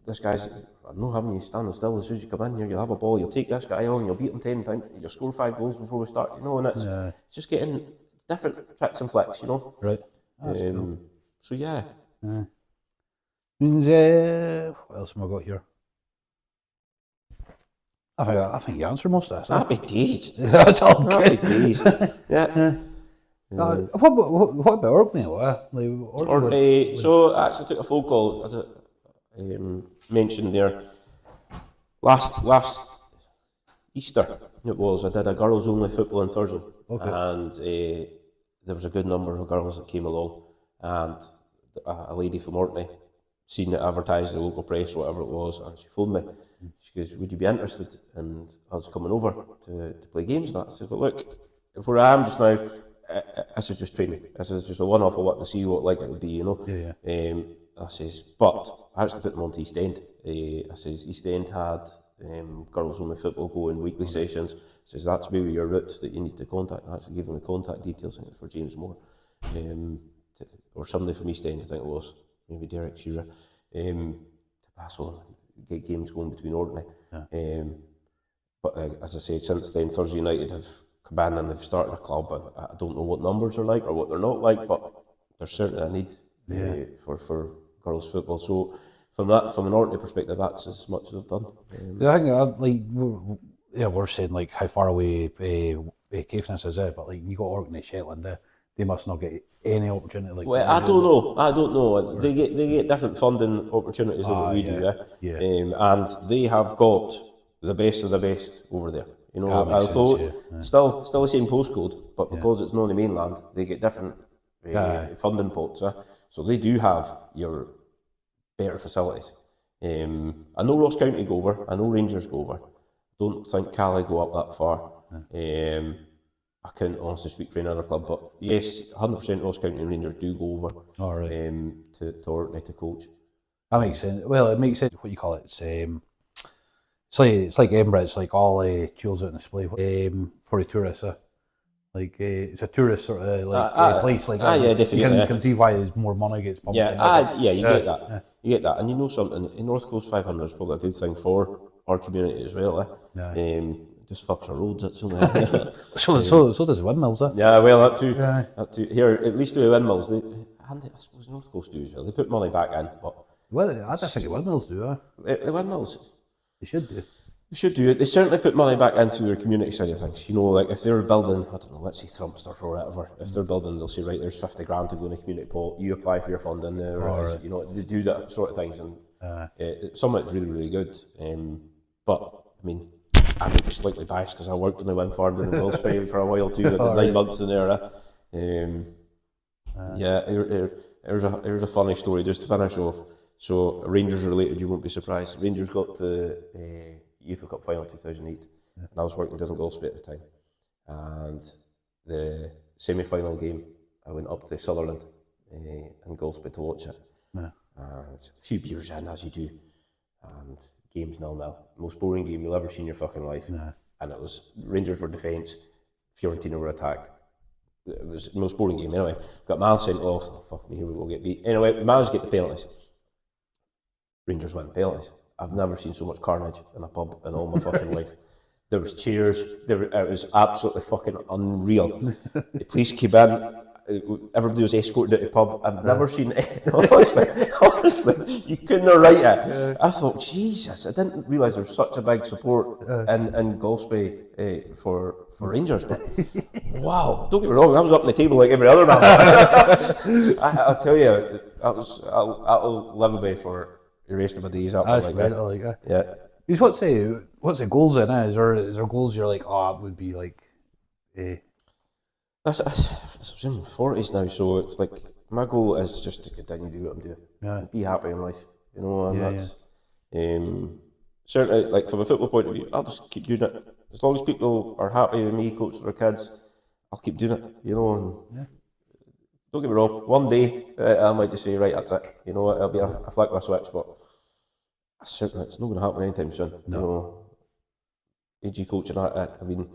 this guy's, I'm not having you standing still. As soon as you come in here, you'll have a ball, you'll take this guy on, you'll beat him 10 times, you'll score 5 goals before we start, you know, and it's just getting different tricks and flicks, you know. Right. Cool. So yeah. Means, what else have I got here? I think you answered most of this. Happy days. That's all good. Happy days. Yeah. What about Orkney? Orkney. So I actually took a phone call, as I mentioned there, last Easter it was. I did a girls only football on Thursday, and there was a good number of girls that came along, and a lady from Orkney seen it advertised in the local press, whatever it was, and she phoned me. She goes, would you be interested in us coming over to play games? And I said, well, look, where I am just now, this is just training. This is just a one-off of what to see what like it would be, you know. I says, but I actually put them on to East End. I says, East End had girls only football going, weekly sessions. I says, that's maybe your route that you need to contact. I actually gave them the contact details, I think, for James Moore. Or somebody from East End, I think it was. Maybe Derek Shearer. To pass on, get games going between Orkney. But as I said, since then, Thursday United have come in and they've started a club, and I don't know what numbers are like or what they're not like, but there's certainly a need for girls' football. So from an Orkney perspective, that's as much as I've done. I think we're saying like how far away Caithness is, but like you got Orkney, Shetland, they must not get any opportunity. Like, well, I don't know. They get different funding opportunities than what we do, and they have got the best of the best over there. You know, although still the same postcode, but because it's not on the mainland, they get different funding pots. So they do have your better facilities. I know Ross County go over. I know Rangers go over. Don't think Cali go up that far. I couldn't honestly speak for another club, but yes, 100% Ross County and Rangers do go over to Orkney to coach. That makes sense. Well, it makes sense. What you call it? It's like Edinburgh. It's like all jewels out on display for the tourists. Like it's a tourist sort of place. Like definitely. You can see why there's more money gets pumped. You get that. You get that, and you know something. In North Coast 500 is probably a good thing for our community as well. Just fucks our roads. That's only so does windmills. Yeah, well that too. That too. Here, at least with the windmills, I suppose North Coast do as well. They put money back in, but Well, I don't think the windmills do, The windmills. They should do. They should do it. They certainly put money back into their community side of things. You know, like if they're building, I don't know, let's say Trumpster or whatever. If they're building, they'll say, right, there's 50 grand to go in a community pot. You apply for your funding there. Right. You know, they do that sort of things, and some of it's really, really good. But I mean, I might be slightly biased because I worked on the wind farm in Willspain for a while too. I did 9 months in there. Here's a funny story just to finish off. So Rangers related, you won't be surprised. Rangers got the UEFA Cup final 2008, and I was working down in Gillespie at the time. And the semi-final game, I went up to Sutherland in Gillespie to watch it. And a few beers in, as you do, and game's 0-0. Most boring game you'll ever see in your fucking life. And it was, Rangers were defence, Fiorentina were attack. It was the most boring game anyway. Got man sent off, fuck me, here we will get beat. Anyway, we managed to get the penalties. Rangers win penalties. I've never seen so much carnage in a pub in all my fucking life. There was cheers. It was absolutely fucking unreal. The police came in. Everybody was escorted out the pub. I've never seen it. Honestly, you couldn't write it. I thought, Jesus, I didn't realise there was such a big support in Gillespie for Rangers. But wow, don't get me wrong, I was up on the table like every other man. I'll tell you, that'll live with me for the rest of my days. I like that. Yeah. What's the goals in it? Is there goals you're like, it would be like, I'm in my 40s now, so it's like my goal is just to continue to do what I'm doing. Be happy in life, you know, and that's certainly, like from a football point of view, I'll just keep doing it. As long as people are happy with me coaching their kids, I'll keep doing it, you know. And don't get me wrong, one day I might just say, right, that's it. You know, it'll be a flick of a switch, but certainly it's not going to happen anytime soon. You know, AG coaching, I mean,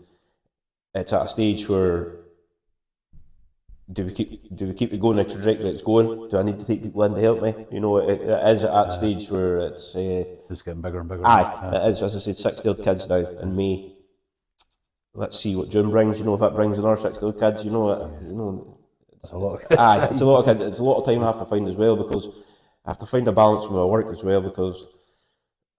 it's at a stage where do we keep it going the trajectory it's going? Do I need to take people in to help me? You know, it is at that stage where it's just getting bigger and bigger. It is, as I said, 60 kids now in May. Let's see what June brings. You know, if that brings another 60 kids, you know, it's a lot of kids. It's a lot of kids. It's a lot of time I have to find as well, because I have to find a balance with my work as well, because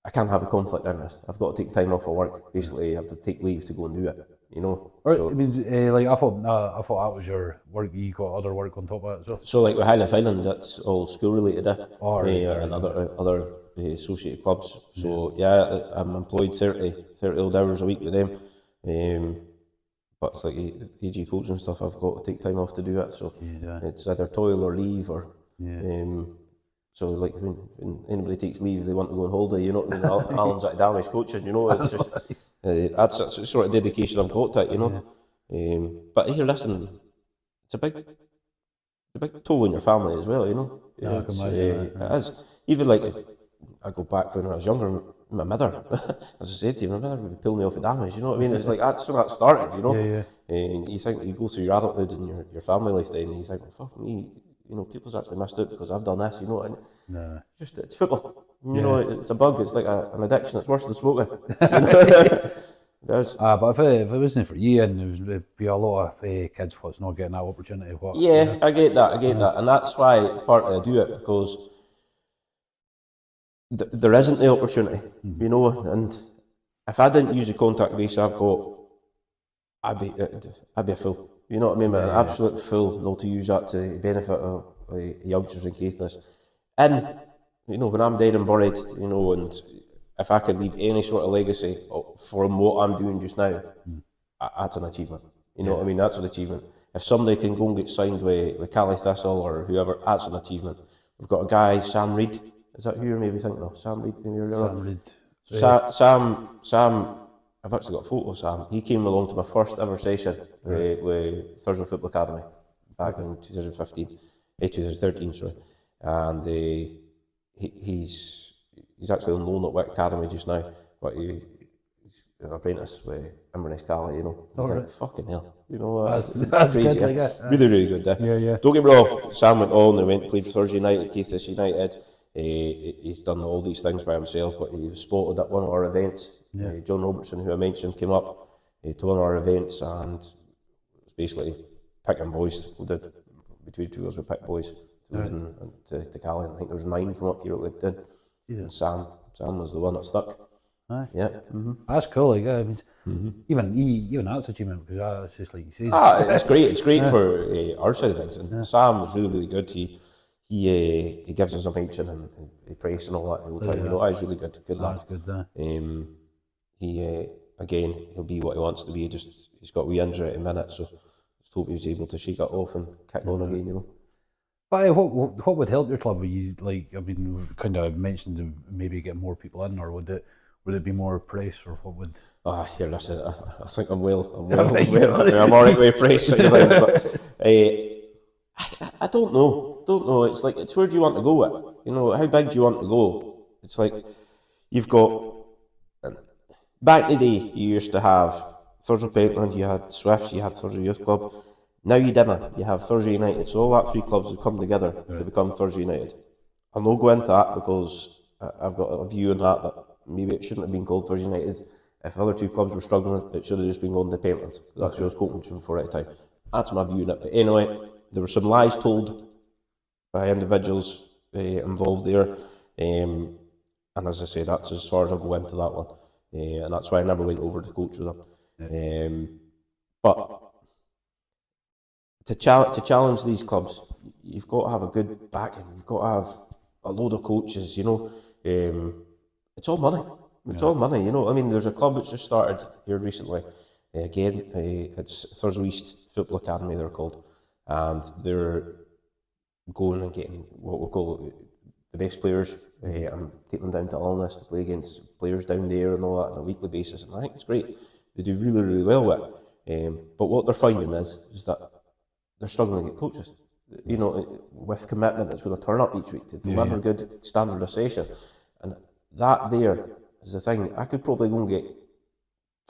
I can't have a conflict in this. I've got to take time off of work. Basically, I have to take leave to go and do it. You know. So, I mean, like I thought that was your work. You got other work on top of it as well. So, like with Highland Island, that's all school related, and other associated clubs. So I'm employed 30 odd hours a week with them. But it's like AG coach and stuff. I've got to take time off to do it. So it's either toil or leave, or so like when anybody takes leave, they want to go on holiday. You know, I mean, Alan's at damage coaching. You know, it's just. That's the sort of dedication I've got to it, you know. But here, listen, it's a big toll on your family as well, you know. It is. Even like, I go back when I was younger, my mother, as I said to you, my mother would pull me off of damage, you know what I mean? It's like, that's where that started, you know. And you think, you go through your adulthood and your family life then, and you think, well, fuck me, you know, people's actually missed out because I've done this, you know. And it's football. You know, it's a bug. It's like an addiction. It's worse than smoking. It is. But if it wasn't for you, and there'd be a lot of kids what's not getting that opportunity. I get that, and that's why partly I do it, because there isn't the opportunity, you know. And if I didn't use the contact base I've got, I'd be a fool. You know what I mean? An absolute fool not to use that to the benefit of youngsters in Caithness. And you know, when I'm dead and buried, you know, and if I could leave any sort of legacy from what I'm doing just now, that's an achievement. You know what I mean? That's an achievement. If somebody can go and get signed with Cali Thistle or whoever, that's an achievement. We've got a guy, Sam Reid. Is that who you're maybe thinking of? Sam Reid, maybe. Sam Reid. Sam, I've actually got a photo of Sam. He came along to my first ever session with Thursday Football Academy back in 2013, sorry. And he's actually on loan at Wick Academy just now, but he's an apprentice with Inverness Cali, you know. Like, fucking hell, you know. That's crazy. Good, like really, really good. Don't get me wrong, Sam went on and went and played for Thursday United, Caithness United. He's done all these things by himself, but he was spotted at one of our events. John Robertson, who I mentioned, came up to one of our events, and it's basically picking boys. We did between 2 of us, we picked boys losing to Cali. I think there was 9 from up here that did. And Sam was the one that stuck. Aye. Yeah. That's cool. Like, I mean, even that's achievement because that's just like you say. It's great. It's great for our side of things. And Sam was really, really good. He gives us a mention and he prays and all that all the time. You know, he's really good. Good lad. That's good. He again, he'll be what he wants to be. He's got a wee injury at a minute, so just hope he was able to shake it off and kick on again. You know. But what would help your club? Would you like? I mean, kind of mentioned to maybe get more people in, or would it be more press, or what would? Here, listen. I think I'm I'm alright with press. But I don't know. It's like, it's where do you want to go with? You know, how big do you want to go? It's like you've got. Back in the day, you used to have Thursday Pentland, you had Swifts, you had Thursday Youth Club. Now you dinna. You have Thursday United. So all that 3 clubs have come together to become Thursday United. I'll not go into that because I've got a view on that maybe it shouldn't have been called Thursday United. If the other 2 clubs were struggling, it should have just been called the Pentland. That's who I was coaching for at the time. That's my view on it. But anyway, there were some lies told by individuals involved there. And as I say, that's as far as I'll go into that one. And that's why I never went over to coach with them. But to challenge these clubs, you've got to have a good backing. You've got to have a load of coaches. You know, it's all money. It's all money. You know, I mean, there's a club that's just started here recently. Again, it's Thursday East Football Academy. They're called, and they're going and getting what we call the best players and taking them down to Alyn to play against players down there and all that on a weekly basis. And I think it's great. They do really, really well with it. But what they're finding is that they're struggling to get coaches. You know, with commitment that's going to turn up each week to deliver good standardisation. And that there is the thing. I could probably go and get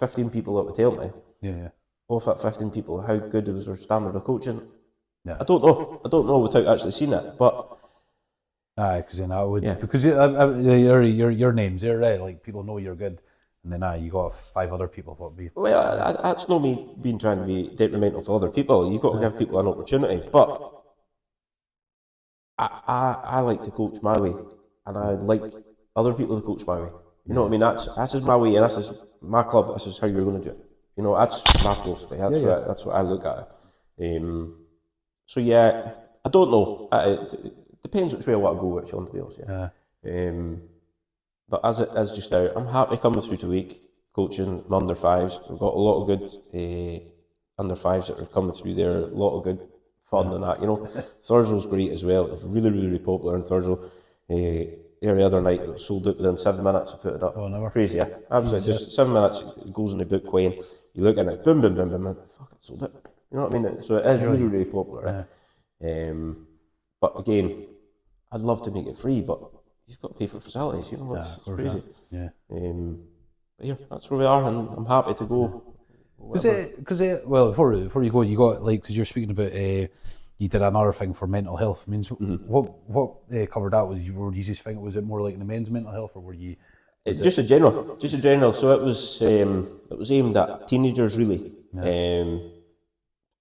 15 people that would tell me. Off at 15 people, how good is their standard of coaching? I don't know without actually seeing it. But because then I would because your name's there, right? Like people know you're good, and then you got 5 other people. What be? Well, that's not me being trying to be detrimental to other people. You've got to give people an opportunity. But I like to coach my way, and I'd like other people to coach my way. You know what I mean? That's my way, and this is my club. This is how you're going to do it. You know, that's my philosophy. That's what I look at it. So yeah, I don't know. It depends which way I want to go with Sean, to be honest. But as it is just now, I'm happy coming through to week coaching my under 5s. We've got a lot of good under 5s that are coming through there. A lot of good fun and that. You know, Thursday's great as well. It's really, really popular in Thursday. Every other night it was sold out within 7 minutes. I put it up. Oh, never. Crazy, yeah. Absolutely. Just 7 minutes. It goes in the book when you look at it. Boom, boom, boom, boom. And fuck, it sold out. You know what I mean? So it is really, really popular. But again, I'd love to make it free, but you've got to pay for facilities. You know, it's crazy. But yeah, that's where we are, and I'm happy to go. Well, before you go, you got because you're speaking about you did another thing for mental health. I mean, so what covered that was you just think was it more like the men's mental health, or were you? Just a general. So it was aimed at teenagers really,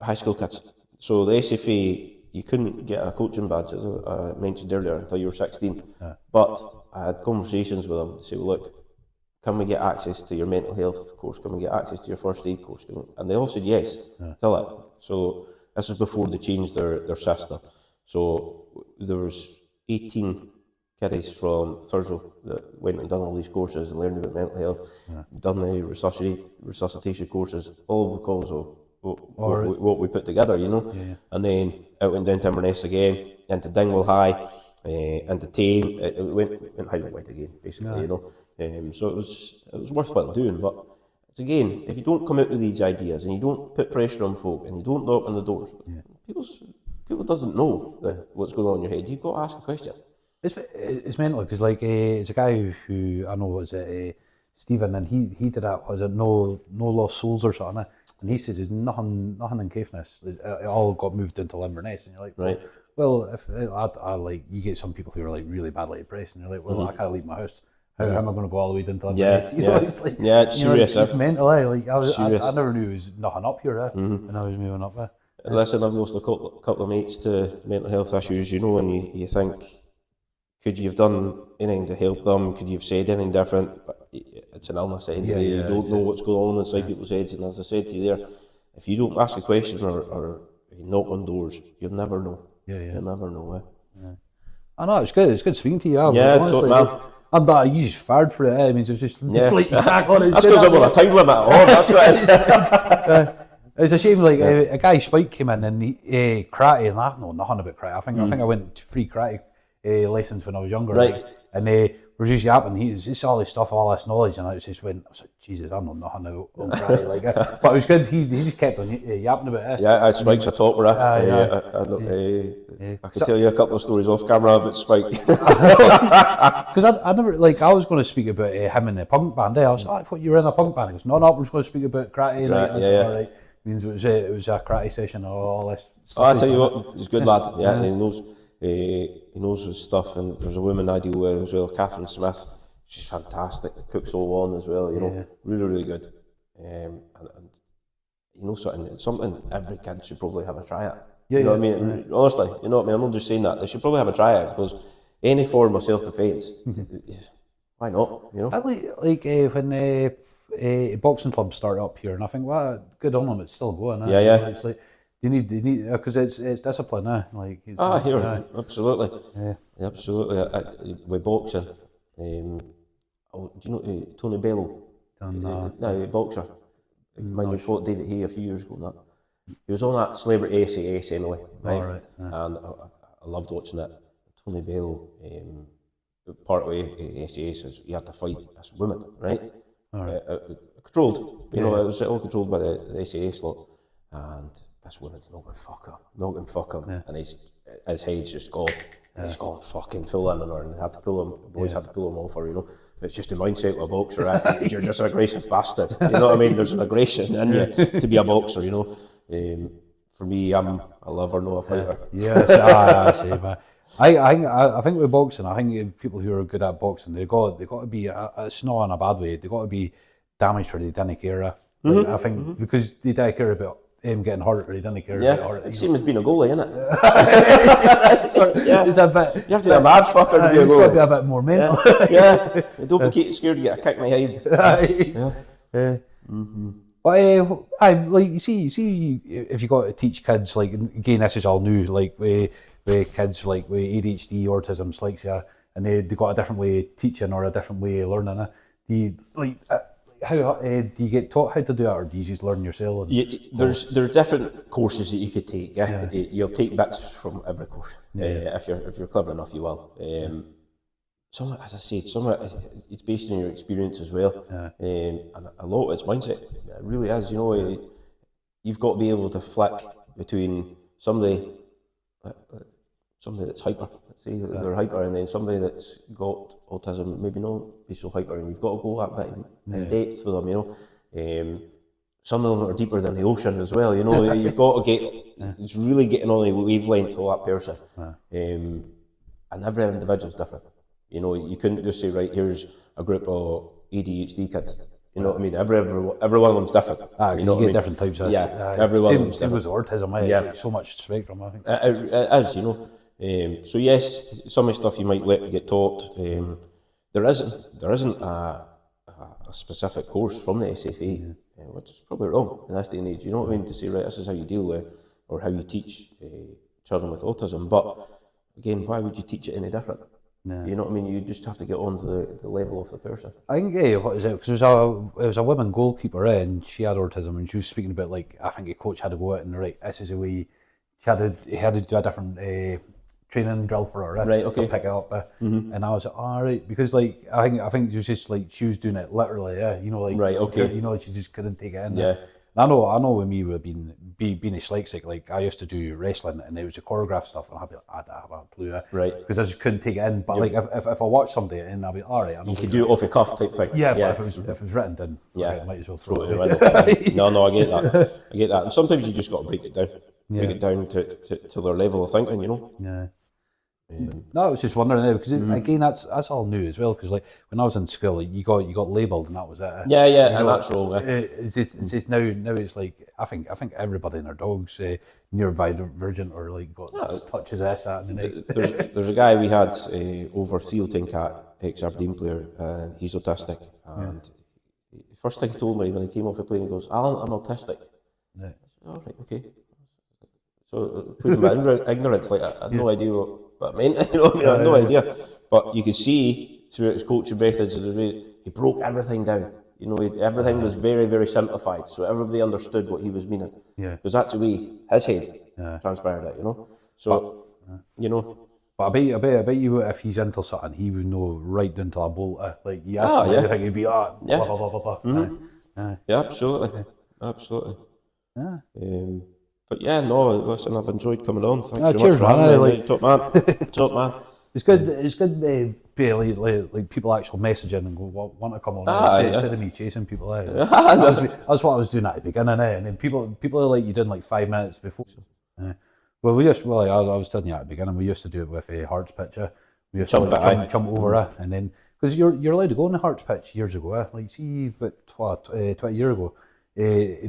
high school kids. So the SFA, you couldn't get a coaching badge, as I mentioned earlier, until you were 16. But I had conversations with them to say, well, look, can we get access to your mental health course? Can we get access to your first aid course? And they all said yes. Till it. So this was before they changed their system. So there was 18 kiddies from Thursday that went and done all these courses and learned about mental health, done the resuscitation courses, all because of what we put together, you know. And then it went down to Inverness again, into Dingwall High, into Tane. It went high and wide again, basically, you know. So it was worthwhile doing. But it's again, if you don't come out with these ideas and you don't put pressure on folk and you don't knock on the doors, people doesn't know that what's going on in your head. You've got to ask a question. It's mental because it's a guy who I know was Stephen, and he did that. Was it no lost souls or something? And he says there's nothing in Caithness. It all got moved into Inverness, and you're like, right. Well, if I like, you get some people who are like really badly depressed, and you're like, well, I can't leave my house. How am I going to go all the way down to Inverness? It's serious. It's mental. Like I never knew there was nothing up here when I was moving up there. Listen, I've lost a couple of mates to mental health issues, you know, and you think, could you have done anything to help them? Could you have said anything different? But it's an illness at the end of the day. You don't know what's going on inside people's heads. And as I said to you there, if you don't ask a question or you knock on doors, you'll never know. You'll never know. I know, it's good. It's good speaking to you. Yeah, honestly, man. I'm not. You just fired for it. I mean, it's just like back on it. That's because I'm on a time limit at home. That's what it is. It's a shame. Like a guy Spike came in and he karate, and I know nothing about karate. I think I went to free karate lessons when I was younger. Right. And we're just yapping. He's all this stuff, all this knowledge, and I just went. I was like, Jesus, I know nothing about karate. Like, but it was good. He just kept on yapping about it. Yeah, Spike's a topper. I can tell you a couple of stories off camera about Spike. Because I never, like, I was going to speak about him in the punk band. I was like, what, you were in a punk band? He goes, no, we're just going to speak about karate. All right. Means it was a karate session and all this stuff. I tell you what, he's a good lad. Yeah, and he knows his stuff. And there's a woman I deal with as well, Caithness. She's fantastic. Cooks all on as well. You know, really good. And you know, something every kid should probably have a try at. You know what I mean? Right. Honestly, you know what I mean? I'm not just saying that. They should probably have a try at it, because any form of self-defence, why not? You know? I like when boxing clubs start up here, and I think, well, good on them, it's still going. Yeah. It's like you need because it's discipline, like. Absolutely. Yeah, absolutely. With boxing, do you know Tony Bello? No, boxer. Mind you, fought David Hay a few years ago. That he was on that Celebrity SAS anyway, right? And I loved watching that. Tony Bello, part of SAS is he had to fight this woman, right? Controlled, you know, it was all controlled by the SAS lot, and this woman's knocking fuck him, and his head's just gone. He's gone fucking full in on her, and had to pull him. The boys had to pull him off her, you know. It's just the mindset of a boxer. Right? You're just an aggressive bastard. You know what I mean? There's an aggression in you to be a boxer, you know. For me, I'm a lover, not a fighter. I see, man. I think with boxing, I think people who are good at boxing, they got to be. It's not in a bad way. They got to be damaged, or they didn't care. Like, I think because they didn't care about him getting hurt, or he didn't care about hurt. It's same as being a goalie, isn't it? It's a bit. You have to be a mad fucker to be a goalie. Got to be a bit more mental. Don't be scared to get a kick in the head. But like you see, if you got to teach kids, like, again, this is all new, like with kids like with ADHD, autism, dyslexia, and they got a different way of teaching or a different way of learning. Do you how do you get taught how to do it, or do you just learn yourself? There's different courses that you could take. You'll take bits from every course. If you're clever enough, you will. Some, as I said, some of it, it's based on your experience as well, and a lot of it's mindset. It really is. You know, you've got to be able to flick between somebody that's hyper, let's say that they're hyper, and then somebody that's got autism, maybe not be so hyper, and you've got to go that bit in depth with them, you know. Some of them are deeper than the ocean as well, you know. You've got to get, it's really getting on the wavelength of that person. And every individual's different. You know, you couldn't just say, right, here's a group of ADHD kids. You know what I mean? Every one of them's different. You know, you get different types of every one of them's different. Same with autism, it's so much spectrum, I think. It is, you know. So yes, some of the stuff you might let get taught. There isn't a specific course from the SFA, which is probably wrong in this day and age. You know what I mean? To say, right, this is how you deal with or how you teach children with autism. But again, why would you teach it any different? You know what I mean? You just have to get on to the level of the person. I think, what is it? Because it was a woman goalkeeper, and she had autism, and she was speaking about, like, I think a coach had to go out and, right, this is the way he had to do a different training drill for her, right? Okay. To pick it up, and I was like, all right, because like I think it was just like she was doing it literally, you know, like, right, okay, you know, she just couldn't take it in. I know with me with being dyslexic, like I used to do wrestling, and it was the choreographed stuff, and I'd be like, I don't have a clue, right? Because I just couldn't take it in. But like if I watch somebody, and I'll be all right. You could do it off the cuff type thing. Yeah, but if it was written down, I might as well throw it away. No, I get that. And sometimes you just got to break it down, to their level of thinking, you know. No, I was just wondering there because again, that's all new as well. Because like when I was in school, like, you got labelled and that was it. Yeah, yeah, You and know, that's wrong. It's just now it's like I think everybody and their dogs neurodivergent or like got touches this, that, and the next. There's a guy we had over, Theo Tincat, ex-Aberdeen player, and he's autistic. And the first thing he told me when he came off the plane, he goes, "Alan, I'm autistic." Yeah. I said, "All right, okay." So put him in ignorance, like I had no idea what I meant. You know what I mean? I had no idea. But you could see through his coaching methods, he broke everything down. You know, everything was very, very simplified, so everybody understood what he was meaning. Yeah. Because that's the way his head transpired it, you know. So, you know. But I bet you if he's into something, he would know right down to a bolt. Like you ask him anything, he'd be blah blah blah blah. Mm-hmm. Yeah, absolutely, absolutely. Yeah. But yeah, no, listen, I've enjoyed coming on. Thanks very cheers, much for having me. man. Top man, top man. It's good. It's good. Like people actually messaging and go want to come on. Instead of me chasing people out. That's what I was doing at the beginning, and then people are like you did like 5 minutes before. Well, I was telling you at the beginning, we used to do it with a Hearts picture. We used to jump over it, and then because you're allowed to go on the Hearts pitch years ago. Like see, about 20 years ago.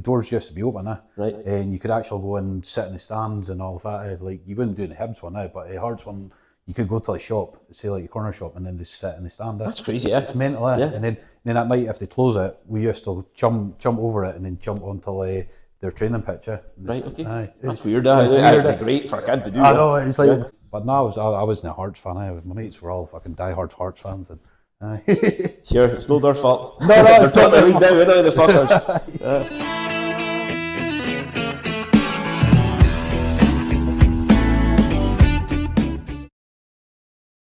Doors used to be open, right? And you could actually go and sit in the stands and all of that. Like you wouldn't do the Hibs one, but a Hearts one, you could go to a shop, say like a corner shop, and then just sit in the stand. That's crazy, It's mental, yeah. And then at night, if they close it, we used to jump over it and then jump onto their training picture. Right, okay. That's weird. weird. It'd be great for a kid to do that. I know. It's like, but no, I wasn't a Hearts fan. My mates were all fucking diehard Hearts fans, and. Sure, it's no their fault. No, they're totally league now, the fuckers.